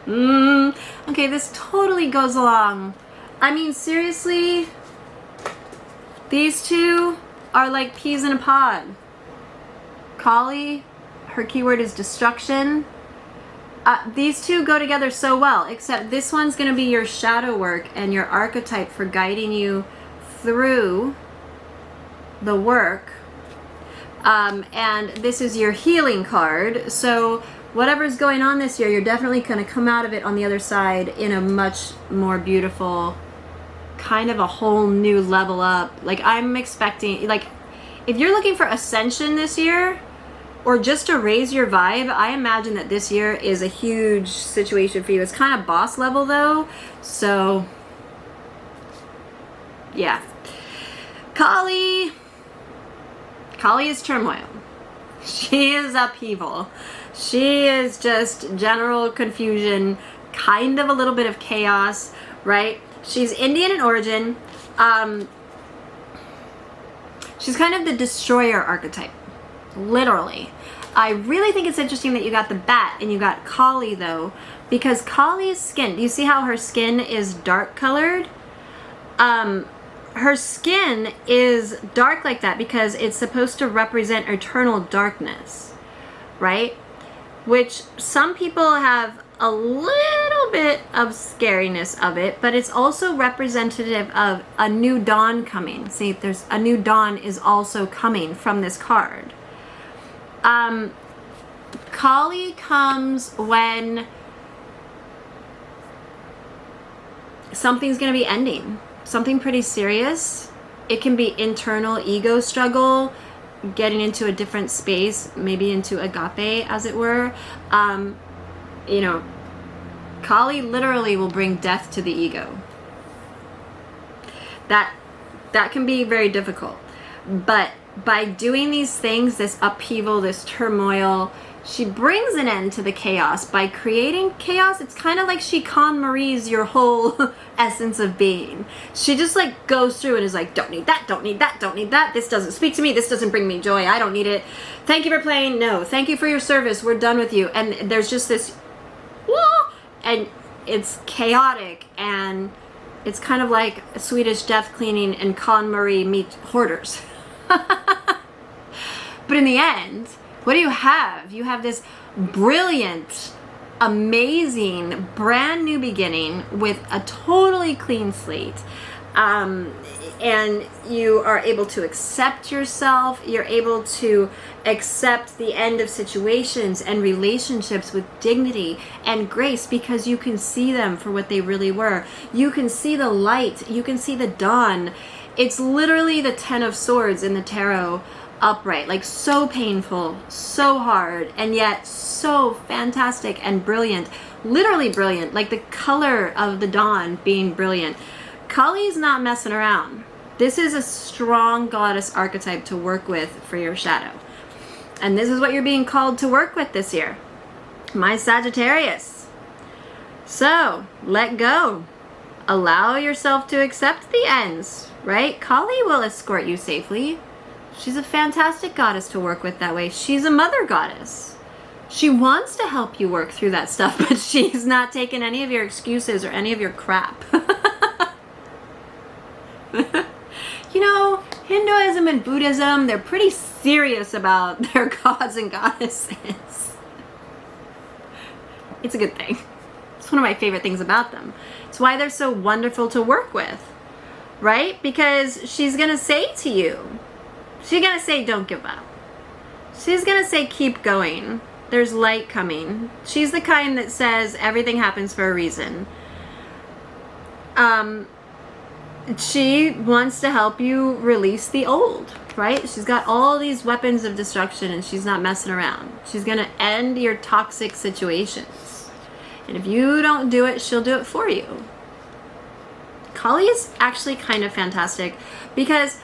Okay, this totally goes along. I mean, seriously, these two are like peas in a pod. Kali, her keyword is destruction. These two go together so well, except this one's going to be your shadow work and your archetype for guiding you through the work. And this is your healing card. So whatever's going on this year, you're definitely going to come out of it on the other side in a much more beautiful, kind of a whole new level up. Like, I'm expecting, like, if you're looking for ascension this year, or just to raise your vibe, I imagine that this year is a huge situation for you. It's kind of boss level though, so yeah. Kali is turmoil. She is upheaval. She is just general confusion, kind of a little bit of chaos, right? She's Indian in origin. She's kind of the destroyer archetype. Literally. I really think it's interesting that you got the bat and you got Kali though, because Kali's skin, do you see how her skin is dark colored? Her skin is dark like that because it's supposed to represent eternal darkness, right? Which some people have a little bit of scariness of it, but it's also representative of a new dawn coming. See, there's a new dawn is also coming from this card. Kali comes when something's going to be ending. Something pretty serious. It can be internal ego struggle, getting into a different space, maybe into agape, as it were. You know, Kali literally will bring death to the ego. That can be very difficult. But by doing these things, this upheaval, this turmoil, she brings an end to the chaos. By creating chaos, it's kind of like she KonMari's your whole essence of being. She just like goes through and is like, don't need that, don't need that, don't need that. This doesn't speak to me. This doesn't bring me joy. I don't need it. Thank you for playing. No, thank you for your service. We're done with you. And there's just this, and it's chaotic, and it's kind of like Swedish death cleaning and KonMari meet hoarders. But in the end, what do you have? You have this brilliant, amazing, brand new beginning with a totally clean slate. And you are able to accept yourself. You're able to accept the end of situations and relationships with dignity and grace, because you can see them for what they really were. You can see the light. You can see the dawn. It's literally the 10 of Swords in the tarot upright, like so painful, so hard, and yet so fantastic and brilliant. Literally brilliant, like the color of the dawn being brilliant. Kali's not messing around. This is a strong goddess archetype to work with for your shadow. And this is what you're being called to work with this year, my Sagittarius. So, let go. Allow yourself to accept the ends, right? Kali will escort you safely. She's a fantastic goddess to work with that way. She's a mother goddess. She wants to help you work through that stuff, but she's not taking any of your excuses or any of your crap. You know, Hinduism and Buddhism, they're pretty serious about their gods and goddesses. It's a good thing. It's one of my favorite things about them. It's why they're so wonderful to work with, right? Because she's going to say to you, she's going to say, don't give up. She's going to say, keep going. There's light coming. She's the kind that says everything happens for a reason. She wants to help you release the old, right? She's got all these weapons of destruction and she's not messing around. She's going to end your toxic situations. And if you don't do it, she'll do it for you. Kali is actually kind of fantastic because,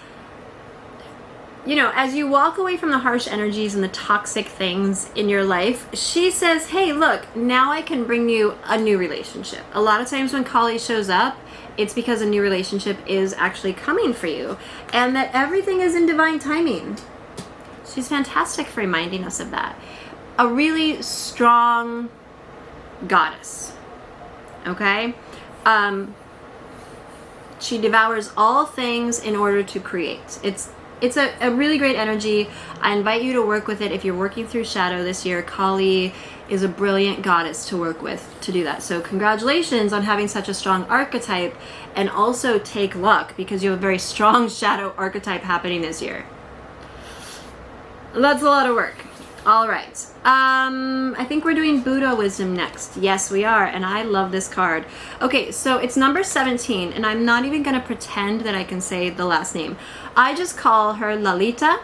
you know, as you walk away from the harsh energies and the toxic things in your life, she says, hey, look, now I can bring you a new relationship. A lot of times when Kali shows up, it's because a new relationship is actually coming for you and that everything is in divine timing. She's fantastic for reminding us of that. A really strong goddess, okay? She devours all things in order to create. It's it's a really great energy. I invite you to work with it. If you're working through shadow this year, Kali is a brilliant goddess to work with to do that. So congratulations on having such a strong archetype, and also take luck because you have a very strong shadow archetype happening this year. That's a lot of work. All right. I think we're doing Buddha wisdom next. Yes, we are. And I love this card. Okay, so it's number 17, and I'm not even going to pretend that I can say the last name. I just call her Lalita.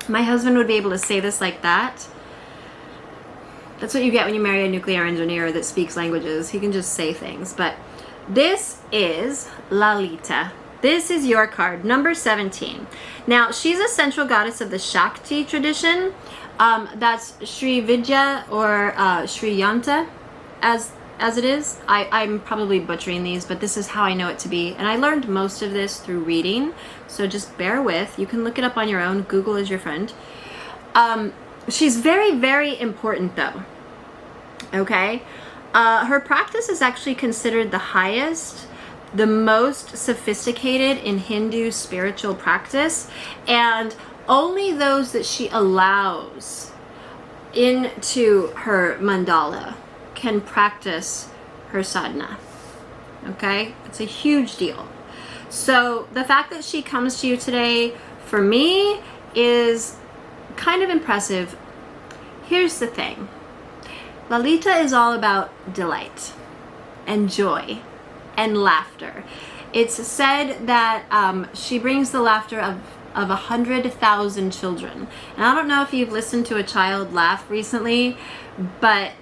My husband would be able to say this like that. That's what you get when you marry a nuclear engineer that speaks languages. He can just say things. But this is Lalita. This is your card, number 17. Now, she's a central goddess of the Shakti tradition. That's Sri Vidya or Sri Yanta, as it is. I'm probably butchering these, but this is how I know it to be. And I learned most of this through reading, so just bear with. You can look it up on your own. Google is your friend. She's very, very important, though. Okay? Her practice is actually considered the highest, the most sophisticated in Hindu spiritual practice, and only those that she allows into her mandala can practice her sadhana. Okay? It's a huge deal. So the fact that she comes to you today, for me, is kind of impressive. Here's the thing. Lalita is all about delight and joy and laughter. It's said that she brings the laughter of 100,000 children. And I don't know if you've listened to a child laugh recently, but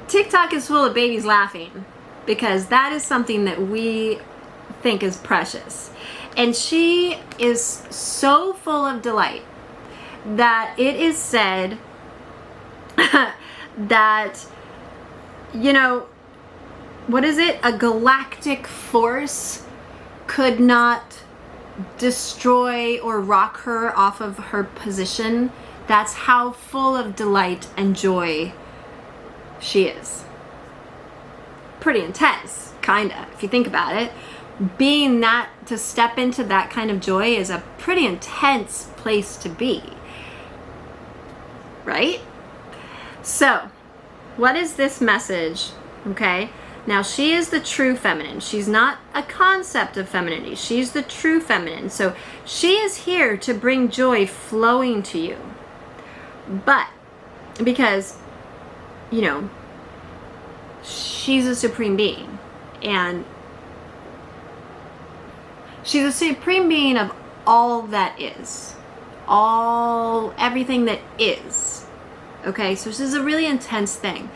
TikTok is full of babies laughing because that is something that we think is precious. And she is so full of delight that it is said that, you know, what is it? A galactic force could not destroy or rock her off of her position. That's how full of delight and joy she is. Pretty intense, kinda, if you think about it. Being that, to step into that kind of joy is a pretty intense place to be. Right? So, what is this message? Okay? Now, she is the true feminine. She's not a concept of femininity. She's the true feminine. So, she is here to bring joy flowing to you. But, because, you know, she's a supreme being. And she's a supreme being of all that is. Everything that is. Okay? So, this is a really intense thing.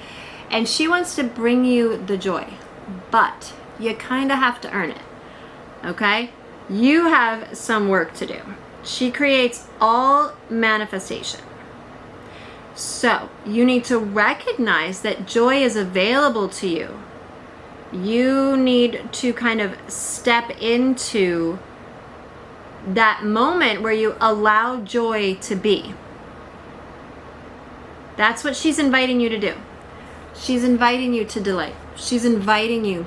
And she wants to bring you the joy, but you kind of have to earn it, okay? You have some work to do. She creates all manifestation. So you need to recognize that joy is available to you. You need to kind of step into that moment where you allow joy to be. That's what she's inviting you to do. She's inviting you to delight. She's inviting you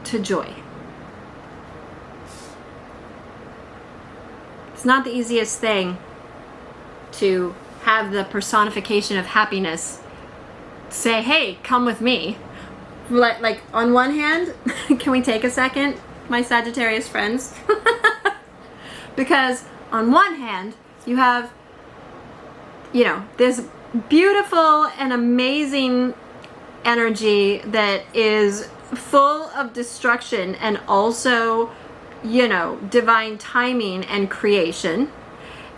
to joy. It's not the easiest thing to have the personification of happiness say, hey, come with me. Like on one hand, can we take a second, my Sagittarius friends? Because on one hand, you have, you know, this beautiful and amazing energy that is full of destruction and also, you know, divine timing and creation.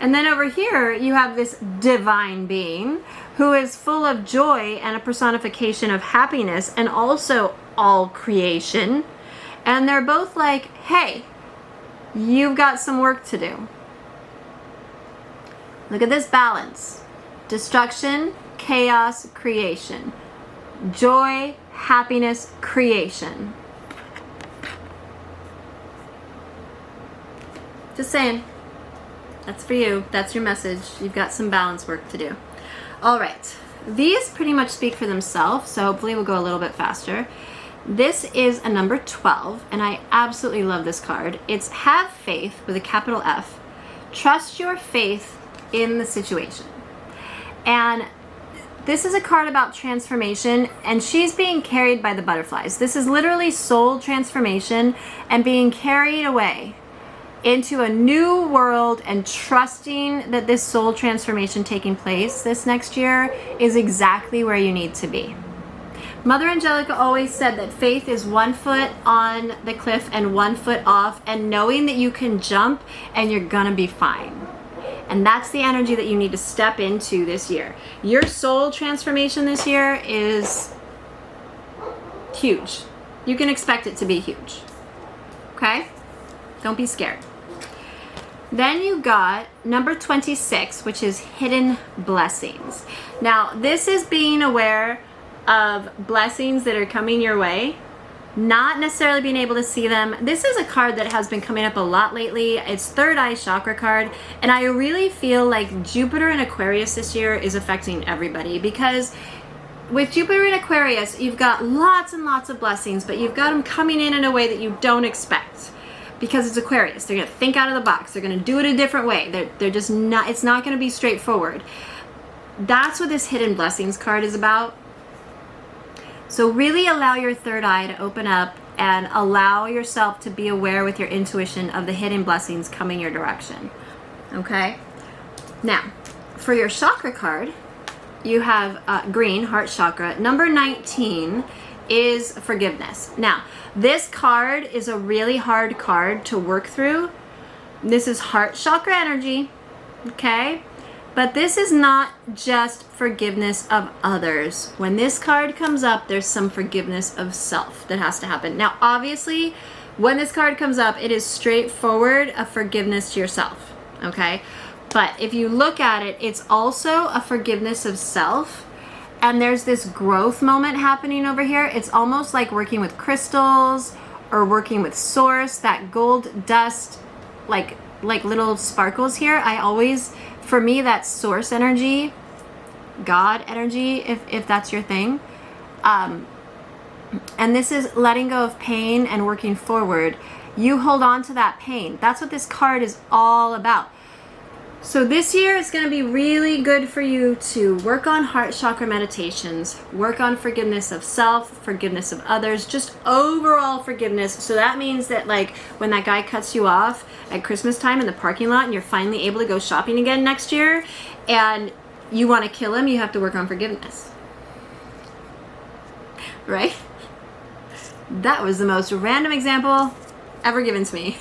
And then over here, you have this divine being who is full of joy and a personification of happiness and also all creation. And they're both like, hey, you've got some work to do. Look at this balance. Destruction, chaos, creation. Joy, happiness, creation. Just saying. That's for you. That's your message. You've got some balance work to do. All right. These pretty much speak for themselves, so hopefully we'll go a little bit faster. This is a number 12, and I absolutely love this card. It's Have Faith with a capital F. trust your faith in the situation. And this is a card about transformation, and she's being carried by the butterflies. This is literally soul transformation and being carried away into a new world, and trusting that this soul transformation taking place this next year is exactly where you need to be. Mother Angelica always said that faith is 1 foot on the cliff and 1 foot off, and knowing that you can jump and you're gonna be fine. And that's the energy that you need to step into this year. Your soul transformation this year is huge. You can expect it to be huge. Okay? Don't be scared. Then you got number 26, which is hidden blessings. Now, this is being aware of blessings that are coming your way, not necessarily being able to see them. This is a card that has been coming up a lot lately. It's third eye chakra card, and I really feel like Jupiter in Aquarius this year is affecting everybody, because with Jupiter in Aquarius, you've got lots and lots of blessings, but you've got them coming in a way that you don't expect, because it's Aquarius. They're gonna think out of the box. They're gonna do it a different way. They're just not, it's not gonna be straightforward. That's what this hidden blessings card is about. So really allow your third eye to open up and allow yourself to be aware with your intuition of the hidden blessings coming your direction. Okay? Now, for your chakra card, you have green, heart chakra. Number 19 is forgiveness. Now, this card is a really hard card to work through. This is heart chakra energy, okay? But this is not just forgiveness of others. When this card comes up, there's some forgiveness of self that has to happen. Now, obviously, when this card comes up, it is straightforward a forgiveness to yourself, okay? But if you look at it, it's also a forgiveness of self. And there's this growth moment happening over here. It's almost like working with crystals or working with source, that gold dust, like little sparkles here. For me, that's source energy, God energy, if that's your thing. And this is letting go of pain and working forward. You hold on to that pain. That's what this card is all about. So this year is going to be really good for you to work on heart chakra meditations, work on forgiveness of self, forgiveness of others, just overall forgiveness. So that means that, like, when that guy cuts you off at Christmas time in the parking lot and you're finally able to go shopping again next year and you want to kill him, you have to work on forgiveness. Right? That was the most random example ever given to me.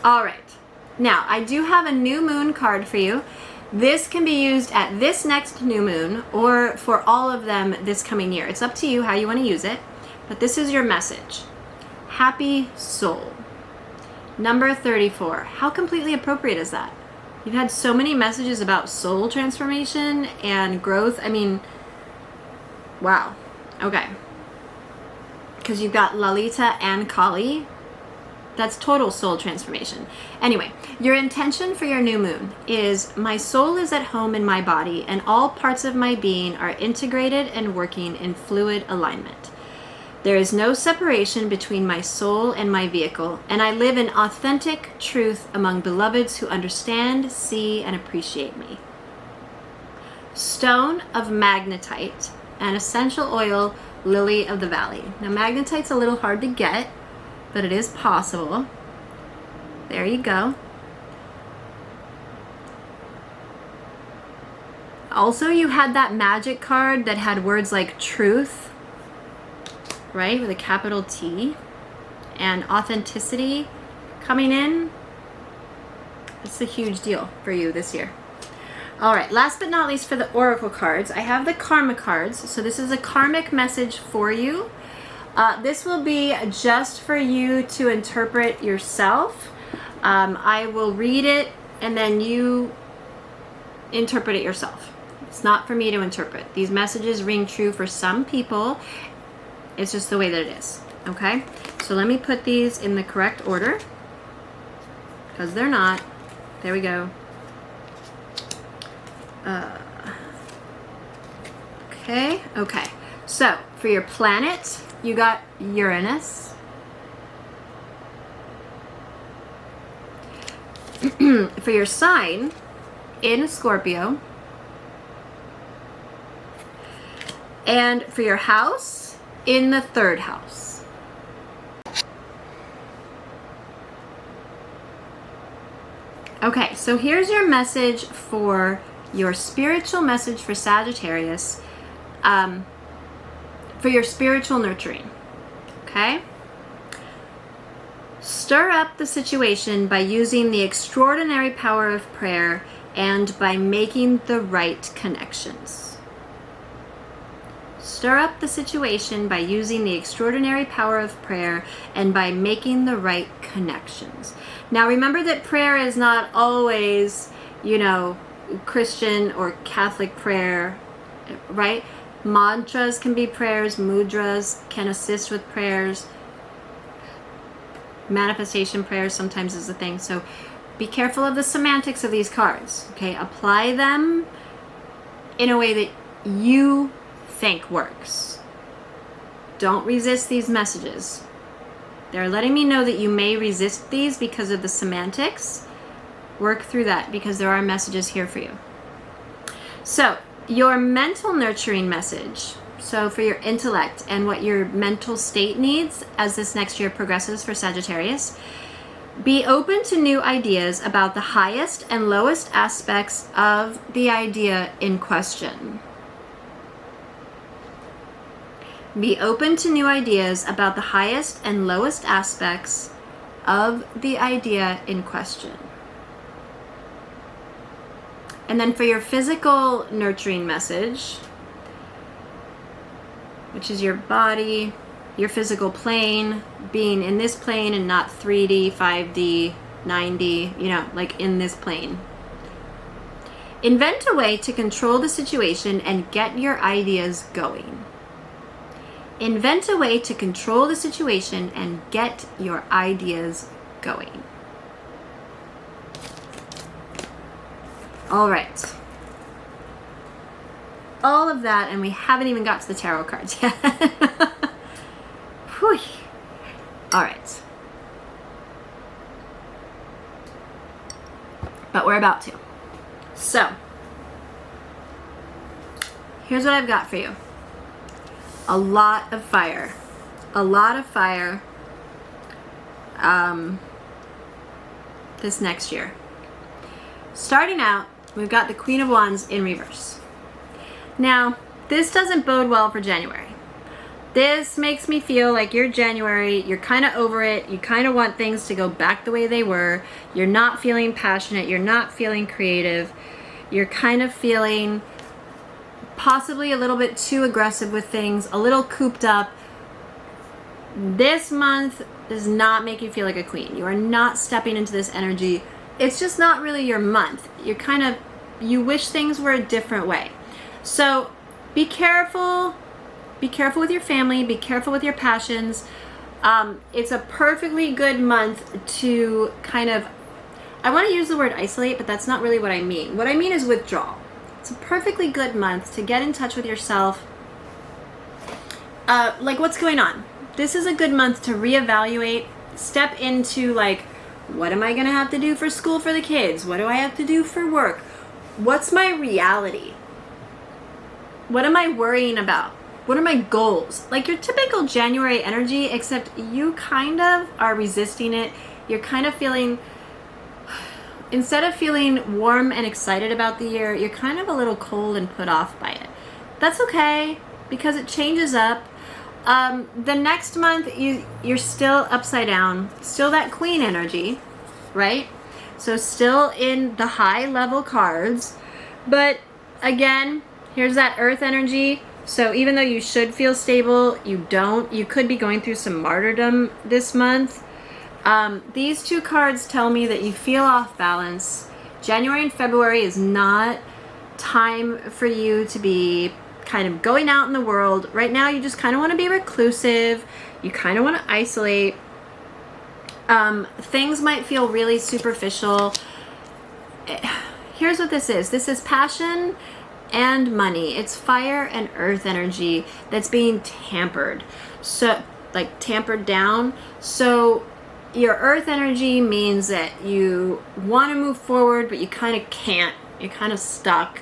All right. Now, I do have a new moon card for you. This can be used at this next new moon or for all of them this coming year. It's up to you how you want to use it, but this is your message. Happy soul. Number 34. How completely appropriate is that? You've had so many messages about soul transformation and growth. I mean, wow. Okay. Because you've got Lalita and Kali. That's total soul transformation. Anyway, your intention for your new moon is, my soul is at home in my body and all parts of my being are integrated and working in fluid alignment. There is no separation between my soul and my vehicle, and I live in authentic truth among beloveds who understand, see, and appreciate me. Stone of magnetite and essential oil, lily of the valley. Now, magnetite's a little hard to get, but it is possible. There you go. Also, you had that Magick card that had words like truth, right, with a capital T, and authenticity coming in. It's a huge deal for you this year. All right, last but not least, for the oracle cards, I have the karma cards. So this is a karmic message for you. This will be just for you to interpret yourself. I will read it and then you interpret it yourself. It's not for me to interpret. These messages ring true for some people. It's just the way that it is. Okay? So let me put these in the correct order, because they're not. There we go. Okay. So for your planet, you got Uranus. For your sign in Scorpio, and for your house in the 3rd house. Okay, so here's your message for your spiritual message for Sagittarius, for your spiritual nurturing. Okay? Stir up the situation by using the extraordinary power of prayer and by making the right connections. Stir up the situation by using the extraordinary power of prayer and by making the right connections. Now remember that prayer is not always, you know, Christian or Catholic prayer, right? Mantras can be prayers, mudras can assist with prayers, manifestation prayers sometimes is a thing. So be careful of the semantics of these cards, okay? Apply them in a way that you think works. Don't resist these messages. They're letting me know that you may resist these because of the semantics. Work through that because there are messages here for you. So, your mental nurturing message. So for your intellect and what your mental state needs as this next year progresses for Sagittarius, be open to new ideas about the highest and lowest aspects of the idea in question. Be open to new ideas about the highest and lowest aspects of the idea in question. And then for your physical nurturing message, which is your body, your physical plane, being in this plane and not 3D, 5D, 9D, you know, like in this plane. Invent a way to control the situation and get your ideas going. Invent a way to control the situation and get your ideas going. All right. All of that, and we haven't even got to the tarot cards yet. Whew. All right. But we're about to. So, here's what I've got for you. A lot of fire. A lot of fire this next year. Starting out, we've got the Queen of Wands in reverse. Now, this doesn't bode well for January. This makes me feel like you're January, you're kind of over it, you kind of want things to go back the way they were, you're not feeling passionate, you're not feeling creative, you're kind of feeling possibly a little bit too aggressive with things, a little cooped up. This month does not make you feel like a queen. You are not stepping into this energy. It's just not really your month. You're kind of, you wish things were a different way. So be careful. Be careful with your family. Be careful with your passions. It's a perfectly good month to kind of, I want to use the word isolate, but that's not really what I mean. What I mean is withdrawal. It's a perfectly good month to get in touch with yourself. Like what's going on? This is a good month to reevaluate, step into like, what am I going to have to do for school for the kids? What do I have to do for work? What's my reality? What am I worrying about? What are my goals? Like your typical January energy, except you kind of are resisting it. You're kind of feeling, instead of feeling warm and excited about the year, you're kind of a little cold and put off by it. That's okay, because it changes up. The next month, you're still upside down, still that queen energy, right? So still in the high level cards, but again, here's that earth energy. So even though you should feel stable, you don't. You could be going through some martyrdom this month. These two cards tell me that you feel off balance. January and February is not time for you to be kind of going out in the world. Right now, you just kind of want to be reclusive. You kind of want to isolate. Things might feel really superficial. Here's what this is. This is passion and money. It's fire and earth energy that's being tampered. So, like tampered down. So your earth energy means that you want to move forward, but you kind of can't. You're kind of stuck.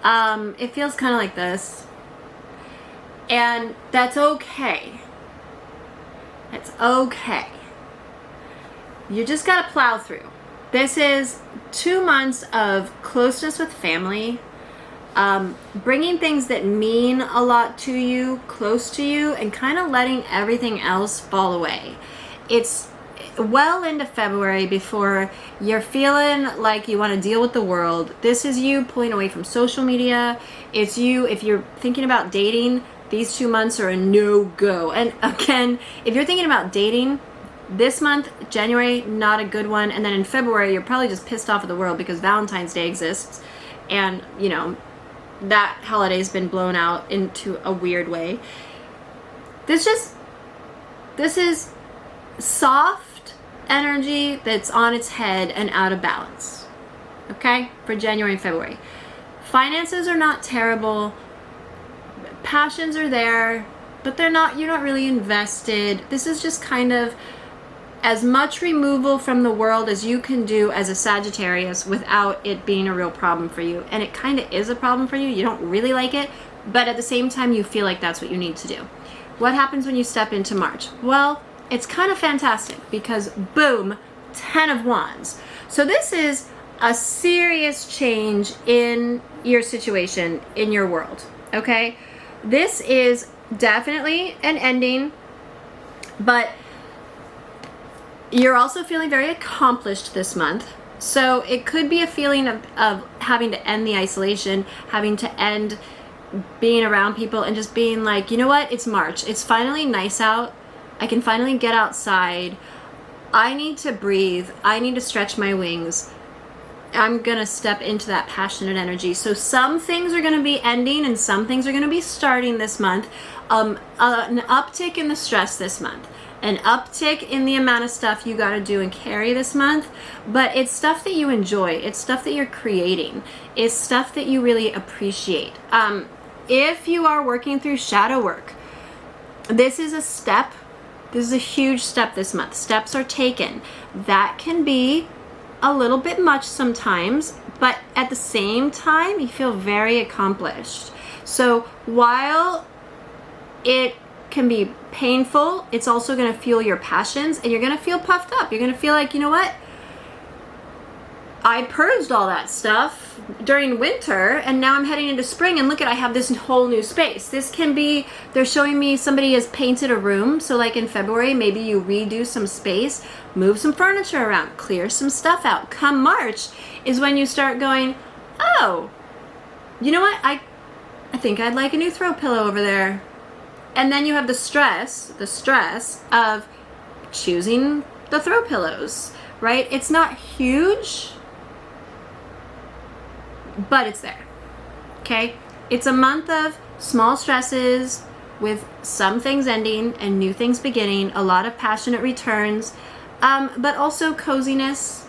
It feels kind of like this. And that's okay. It's okay. You just got to plow through. This is 2 months of closeness with family, bringing things that mean a lot to you close to you, and kind of letting everything else fall away. It's well into February before you're feeling like you want to deal with the world. This is you pulling away from social media. It's you, if you're thinking about dating, these 2 months are a no-go. And again, if you're thinking about dating, this month, January, not a good one. And then in February, you're probably just pissed off at the world because Valentine's Day exists. And, you know, that holiday's been blown out into a weird way. This is soft energy that's on its head and out of balance. Okay? For January and February. Finances are not terrible. Passions are there, but you're not really invested. This is just kind of as much removal from the world as you can do as a Sagittarius without it being a real problem for you. And it kind of is a problem for you. You don't really like it, but at the same time, you feel like that's what you need to do. What happens when you step into March? Well, it's kind of fantastic because boom, 10 of Wands. So this is a serious change in your situation, in your world, okay? This is definitely an ending, but you're also feeling very accomplished this month. So it could be a feeling of having to end the isolation, having to end being around people and just being like, you know what, it's March. It's finally nice out. I can finally get outside. I need to breathe. I need to stretch my wings. I'm going to step into that passionate energy. So some things are going to be ending and some things are going to be starting this month. An uptick in the stress this month. An uptick in the amount of stuff you got to do and carry this month. But it's stuff that you enjoy. It's stuff that you're creating. It's stuff that you really appreciate. If you are working through shadow work, this is a step. This is a huge step this month. Steps are taken. That can be a little bit much sometimes, but at the same time, you feel very accomplished. So while it can be painful, it's also going to fuel your passions and you're going to feel puffed up. You're going to feel like, you know what? I purged all that stuff during winter and now I'm heading into spring and look at, I have this whole new space. This can be, they're showing me somebody has painted a room. So like in February, maybe you redo some space, move some furniture around, clear some stuff out. Come March is when you start going, oh, you know what? I think I'd like a new throw pillow over there. And then you have the stress of choosing the throw pillows, right? It's not huge, but it's there, okay? It's a month of small stresses with some things ending and new things beginning, a lot of passionate returns, but also coziness,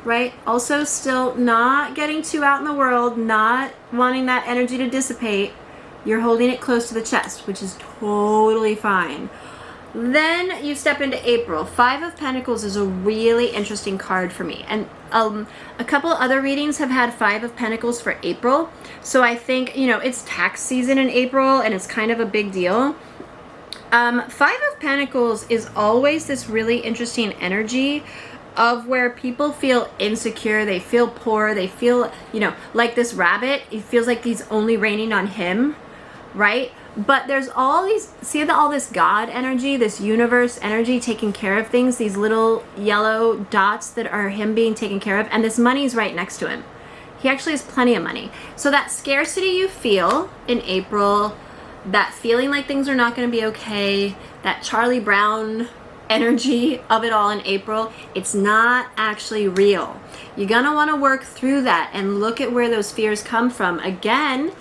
right? Also still not getting too out in the world, not wanting that energy to dissipate. You're holding it close to the chest, which is totally fine. Then you step into April. 5 of Pentacles is a really interesting card for me. And a couple other readings have had 5 of Pentacles for April. So I think, you know, it's tax season in April and it's kind of a big deal. 5 of Pentacles is always this really interesting energy of where people feel insecure, they feel poor, they feel, you know, like this rabbit, it feels like he's only raining on him, right? But there's all these, see all this God energy, this universe energy taking care of things, these little yellow dots that are him being taken care of, and this money's right next to him. He actually has plenty of money. So that scarcity you feel in April, that feeling like things are not going to be okay, that Charlie Brown energy of it all in April, it's not actually real. You're going to want to work through that and look at where those fears come from. Again,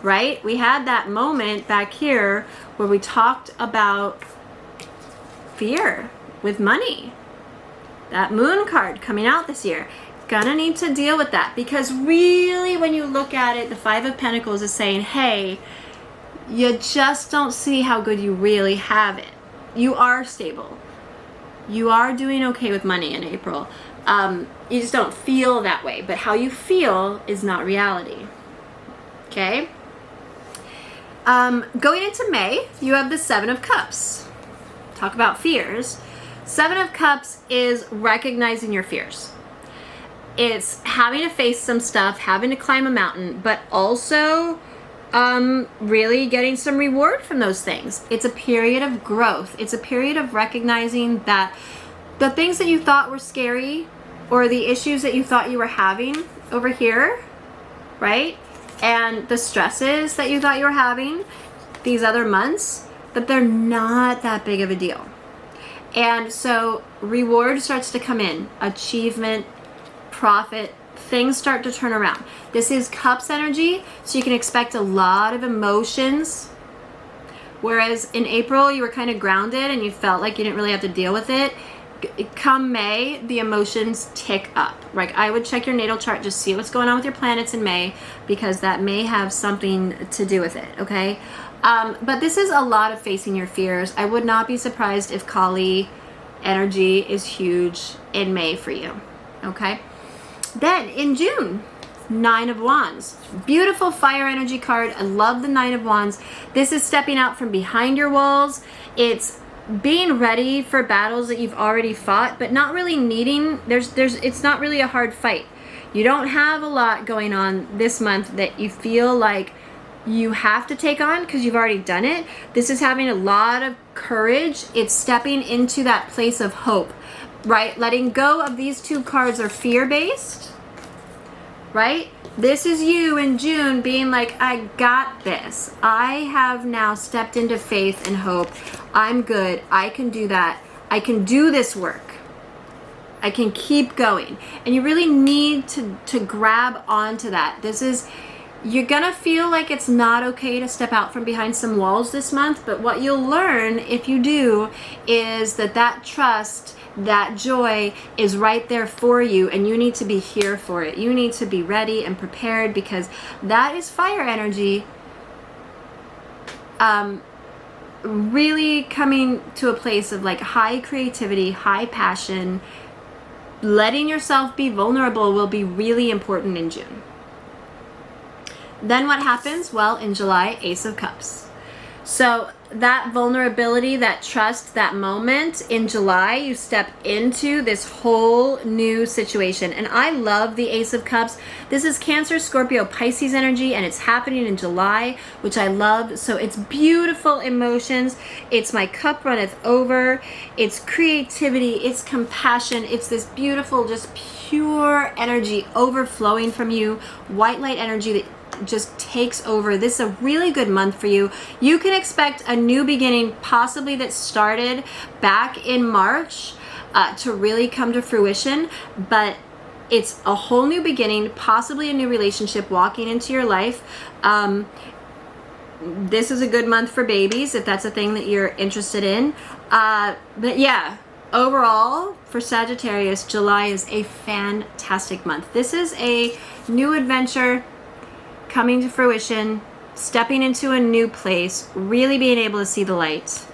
right? We had that moment back here where we talked about fear with money. That moon card coming out this year. Gonna need to deal with that because really when you look at it, the 5 of Pentacles is saying, hey, you just don't see how good you really have it. You are stable. You are doing okay with money in April. You just don't feel that way. But how you feel is not reality. Okay? Going into May, you have the Seven of Cups. Talk about fears. Seven of Cups is recognizing your fears. It's having to face some stuff, having to climb a mountain, but also really getting some reward from those things. It's a period of growth. It's a period of recognizing that the things that you thought were scary or the issues that you thought you were having over here, right? And the stresses that you thought you were having these other months, that they're not that big of a deal. And so reward starts to come in, achievement, profit, things start to turn around. This is Cups energy, so you can expect a lot of emotions. Whereas in April, you were kind of grounded and you felt like you didn't really have to deal with it. Come May, the emotions tick up. Like, I would check your natal chart, just see what's going on with your planets in May, because that may have something to do with it, okay? But this is a lot of facing your fears. I would not be surprised if Kali energy is huge in May for you, okay? Then in June, Nine of Wands. Beautiful fire energy card. I love the Nine of Wands. This is stepping out from behind your walls. It's being ready for battles that you've already fought, but not really needing, it's not really a hard fight. You don't have a lot going on this month that you feel like you have to take on because you've already done it. This is having a lot of courage. It's stepping into that place of hope, right? Letting go of these two cards are fear-based, right? This is you in June being like, I got this. I have now stepped into faith and hope. I'm good. I can do that. I can do this work. I can keep going. And you really need to grab onto that. This is, you're gonna feel like it's not okay to step out from behind some walls this month, but what you'll learn if you do is that trust, that joy is right there for you, and you need to be here for it. You need to be ready and prepared, because that is fire energy really coming to a place of like high creativity, high passion. Letting yourself be vulnerable will be really important in June. Then what happens? Well, in July, Ace of Cups. So that vulnerability, that trust, that moment in July, you step into this whole new situation. And I love the Ace of Cups. This is Cancer, Scorpio, Pisces energy, and it's happening in July, which I love. So it's beautiful emotions. It's my cup runneth over. It's creativity. It's compassion. It's this beautiful, just pure energy overflowing from you. White light energy that just takes over. This is a really good month for you. You can expect a new beginning, possibly that started back in March, to really come to fruition, but it's a whole new beginning, possibly a new relationship walking into your life. This is a good month for babies, if that's a thing that you're interested in. But yeah, overall, for Sagittarius, July is a fantastic month. This is a new adventure coming to fruition, stepping into a new place, really being able to see the light.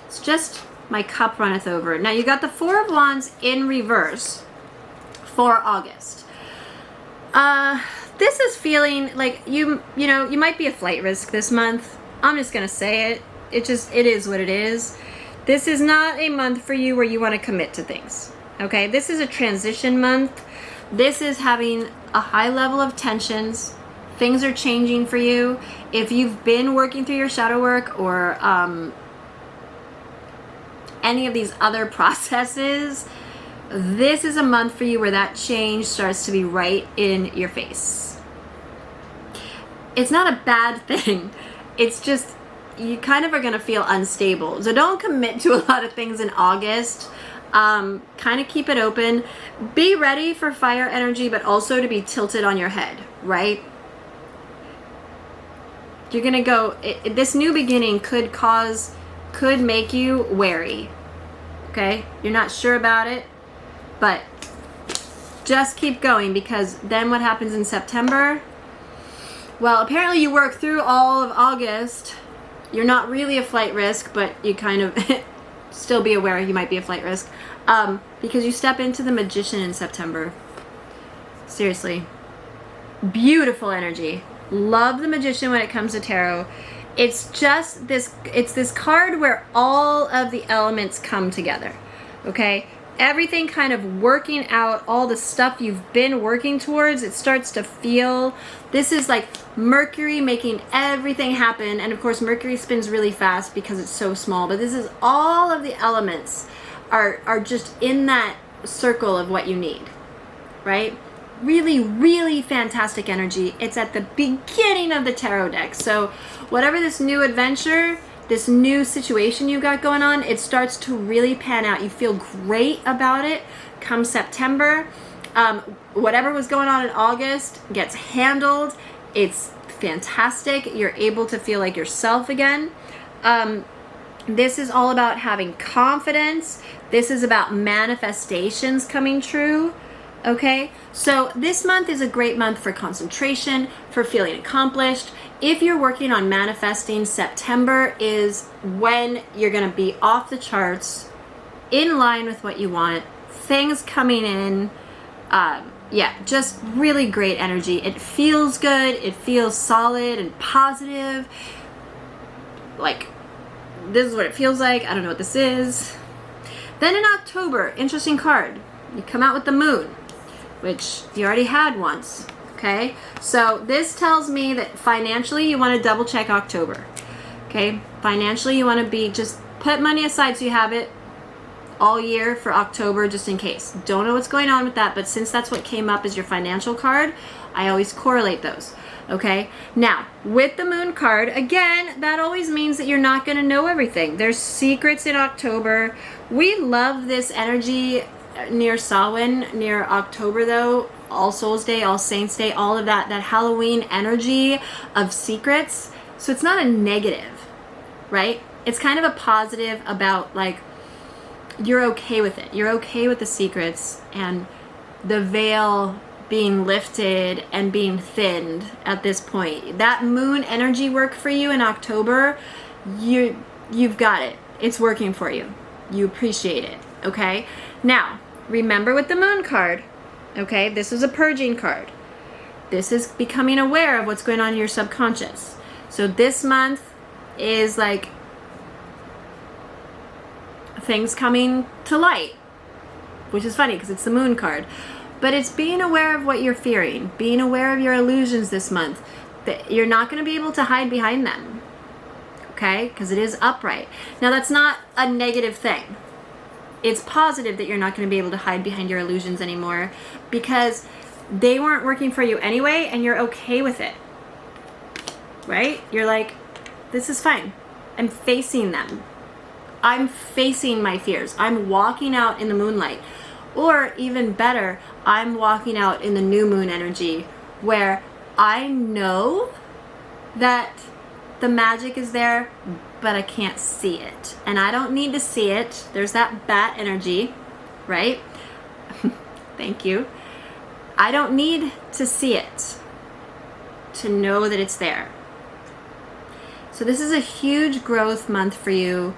It's just my cup runneth over. Now you got the Four of Wands in reverse for August. This is feeling like you might be a flight risk this month. I'm just gonna say it. It is what it is. This is not a month for you where you want to commit to things. Okay, this is a transition month. This is having a high level of tensions. Things are changing for you. If you've been working through your shadow work or any of these other processes, this is a month for you where that change starts to be right in your face. It's not a bad thing. It's just you kind of are going to feel unstable. So don't commit to a lot of things in August. Kind of keep it open. Be ready for fire energy, but also to be tilted on your head, right? You're going to go, this new beginning could make you wary, okay? You're not sure about it, but just keep going, because then what happens in September? Well, apparently you work through all of August. You're not really a flight risk, but you kind of, still be aware you might be a flight risk. Because you step into the Magician in September. Seriously. Beautiful energy. Love the Magician when it comes to tarot. It's just this, it's this card where all of the elements come together. Okay? Everything kind of working out, all the stuff you've been working towards, it starts to feel, this is like Mercury making everything happen. And of course, Mercury spins really fast because it's so small, but this is all of the elements are just in that circle of what you need, right? Really, really fantastic energy. It's at the beginning of the tarot deck. So whatever this new adventure, this new situation you got going on, it starts to really pan out. You feel great about it come September. Whatever was going on in August gets handled. It's fantastic. You're able to feel like yourself again. This is all about having confidence. This is about manifestations coming true. Okay, so this month is a great month for concentration, for feeling accomplished. If you're working on manifesting, September is when you're going to be off the charts, in line with what you want, things coming in. Yeah, just really great energy. It feels good. It feels solid and positive. Like, this is what it feels like. I don't know what this is. Then in October, interesting card. You come out with the moon, which you already had once. Okay, so this tells me that financially you want to double check October. Okay, financially you want to be, just put money aside so you have it all year for October just in case. Don't know what's going on with that, but since that's what came up as your financial card, I always correlate those. Okay, now with the moon card, again, that always means that you're not going to know everything. There's secrets in October. We love this energy near Samhain, near October though, All Souls Day, All Saints Day, all of that Halloween energy of secrets. So it's not a negative, right? It's kind of a positive about like, you're okay with it. You're okay with the secrets and the veil being lifted and being thinned at this point. That moon energy work for you in October, you've got it. It's working for you. You appreciate it, okay? Now, remember with the moon card, okay, this is a purging card. This is becoming aware of what's going on in your subconscious. So this month is like things coming to light, which is funny because it's the moon card. But it's being aware of what you're fearing, being aware of your illusions this month, that you're not going to be able to hide behind them, okay? Because it is upright. Now, that's not a negative thing. It's positive that you're not going to be able to hide behind your illusions anymore because they weren't working for you anyway, and you're okay with it, right? You're like, this is fine. I'm facing them. I'm facing my fears. I'm walking out in the moonlight. Or even better, I'm walking out in the new moon energy where I know that the magic is there, but I can't see it. And I don't need to see it. There's that bat energy, right? Thank you. I don't need to see it to know that it's there. So this is a huge growth month for you.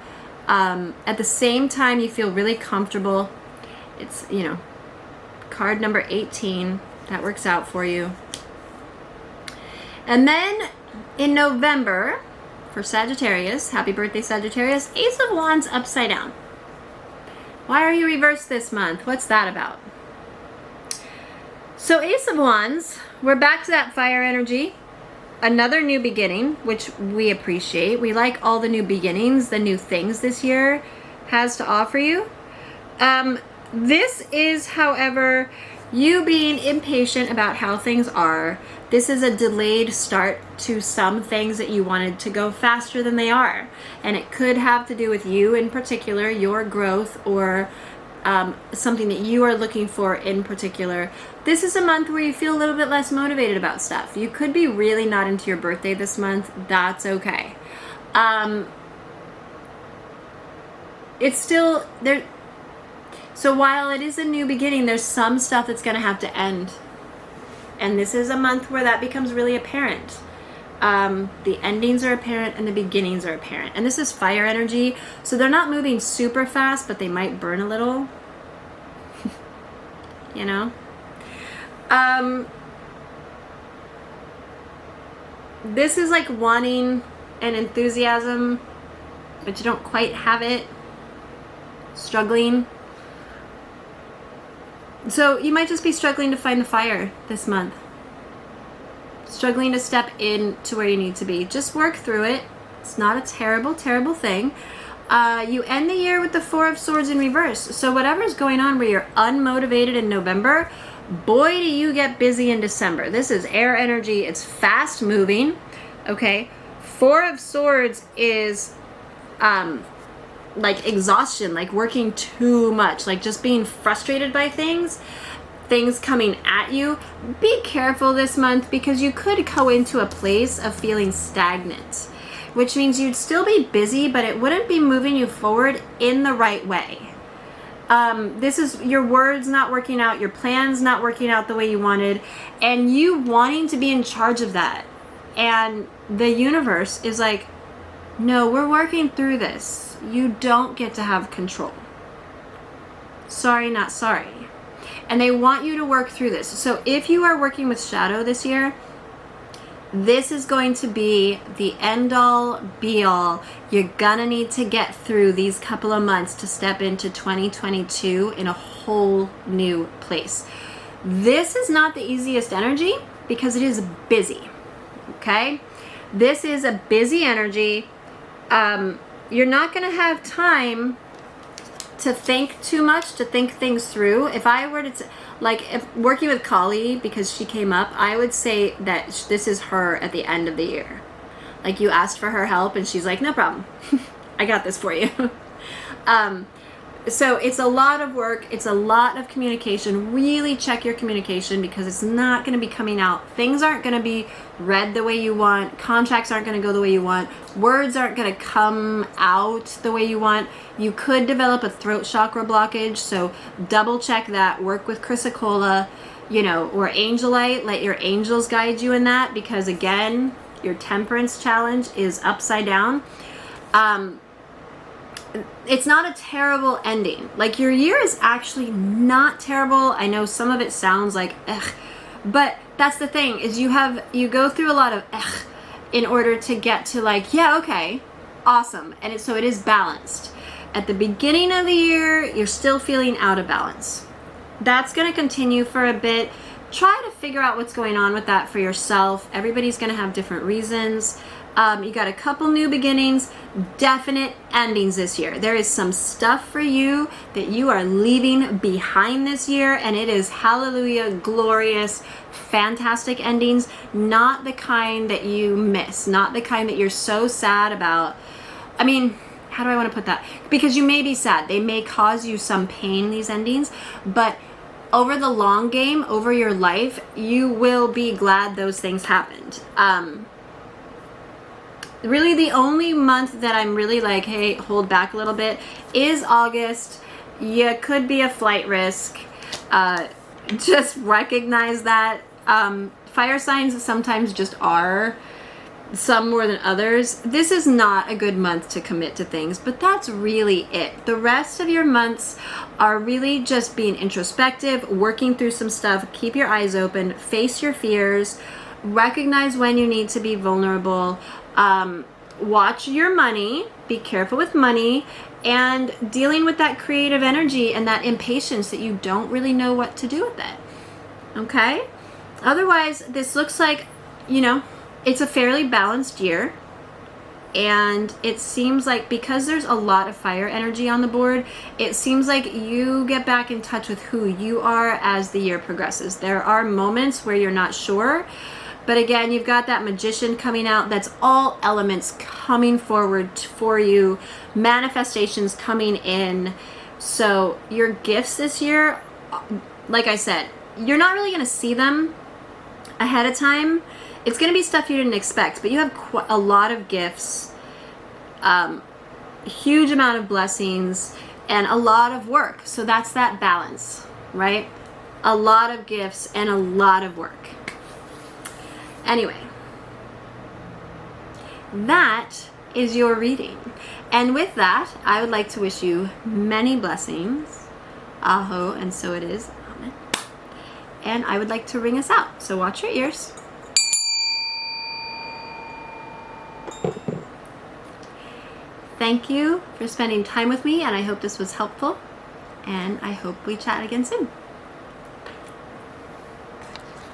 At the same time, you feel really comfortable. It's, you know, card number 18. That works out for you. And then in November, for Sagittarius, happy birthday Sagittarius, Ace of Wands upside down. Why are you reversed this month? What's that about? So Ace of Wands, we're back to that fire energy. Another new beginning, which we appreciate. We like all the new beginnings, the new things this year has to offer you. This is, however, you being impatient about how things are. This is a delayed start to some things that you wanted to go faster than they are. And it could have to do with you in particular, your growth, or something that you are looking for in particular. This is a month where you feel a little bit less motivated about stuff. You could be really not into your birthday this month. That's okay. It's still there. So while it is a new beginning, there's some stuff that's going to have to end. And this is a month where that becomes really apparent. the endings are apparent and the beginnings are apparent. And this is fire energy, so they're not moving super fast, but they might burn a little. You know? This is like wanting an enthusiasm, but you don't quite have it. Struggling. So you might just be struggling to find the fire this month. Struggling to step in to where you need to be. Just work through it. It's not a terrible, terrible thing. You end the year with the Four of Swords in reverse. So whatever's going on where you're unmotivated in November, boy, do you get busy in December. This is air energy. It's fast moving. Okay. Four of Swords is like exhaustion, like working too much, like just being frustrated by things coming at you. Be careful this month because you could go into a place of feeling stagnant, which means you'd still be busy, but it wouldn't be moving you forward in the right way. This is your words not working out, your plans not working out the way you wanted, and you wanting to be in charge of that. And the universe is like, no, we're working through this. You don't get to have control. Sorry, not sorry. And they want you to work through this. So if you are working with shadow this year, this is going to be the end all be all. You're gonna need to get through these couple of months to step into 2022 in a whole new place. This is not the easiest energy because it is busy. Okay? This is a busy energy. You're not gonna have time to think too much, to think things through. If I were to, if working with Kali, because she came up, I would say that this is her at the end of the year. Like you asked for her help and she's like, no problem. I got this for you. So it's a lot of work. It's a lot of communication. Really check your communication because it's not going to be coming out. Things aren't going to be read the way you want. Contracts aren't going to go the way you want. Words aren't going to come out the way you want. You could develop a throat chakra blockage. So double check that. Work with Chrysocolla, or Angelite. Let your angels guide you in that because again, your temperance challenge is upside down. It's not a terrible ending. Like your year is actually not terrible. I know some of it sounds like ugh, but that's the thing is you go through a lot of ugh in order to get to like, yeah, okay, awesome. And so it is balanced. At the beginning of the year, you're still feeling out of balance. That's going to continue for a bit. Try to figure out what's going on with that for yourself. Everybody's going to have different reasons. You got a couple new beginnings, definite endings this year. There is some stuff for you that you are leaving behind this year, and it is hallelujah, glorious, fantastic endings, not the kind that you miss, not the kind that you're so sad about. I mean, how do I want to put that? Because you may be sad. They may cause you some pain, these endings, but over the long game, over your life, you will be glad those things happened. Really the only month that I'm really like, hey, hold back a little bit is August. You could be a flight risk. Just recognize that. Fire signs sometimes just are, some more than others. This is not a good month to commit to things, but that's really it. The rest of your months are really just being introspective, working through some stuff, keep your eyes open, face your fears, recognize when you need to be vulnerable. Watch your money, be careful with money, and dealing with that creative energy and that impatience that you don't really know what to do with it. Okay? Otherwise, this looks like, it's a fairly balanced year. And it seems like because there's a lot of fire energy on the board, it seems like you get back in touch with who you are as the year progresses. There are moments where you're not sure. But again, you've got that magician coming out. That's all elements coming forward for you. Manifestations coming in. So your gifts this year, like I said, you're not really going to see them ahead of time. It's going to be stuff you didn't expect. But you have a lot of gifts, huge amount of blessings, and a lot of work. So that's that balance, right? A lot of gifts and a lot of work. Anyway, that is your reading. And with that, I would like to wish you many blessings. Aho, and so it is. Amen. And I would like to ring us out. So watch your ears. Thank you for spending time with me, and I hope this was helpful. And I hope we chat again soon.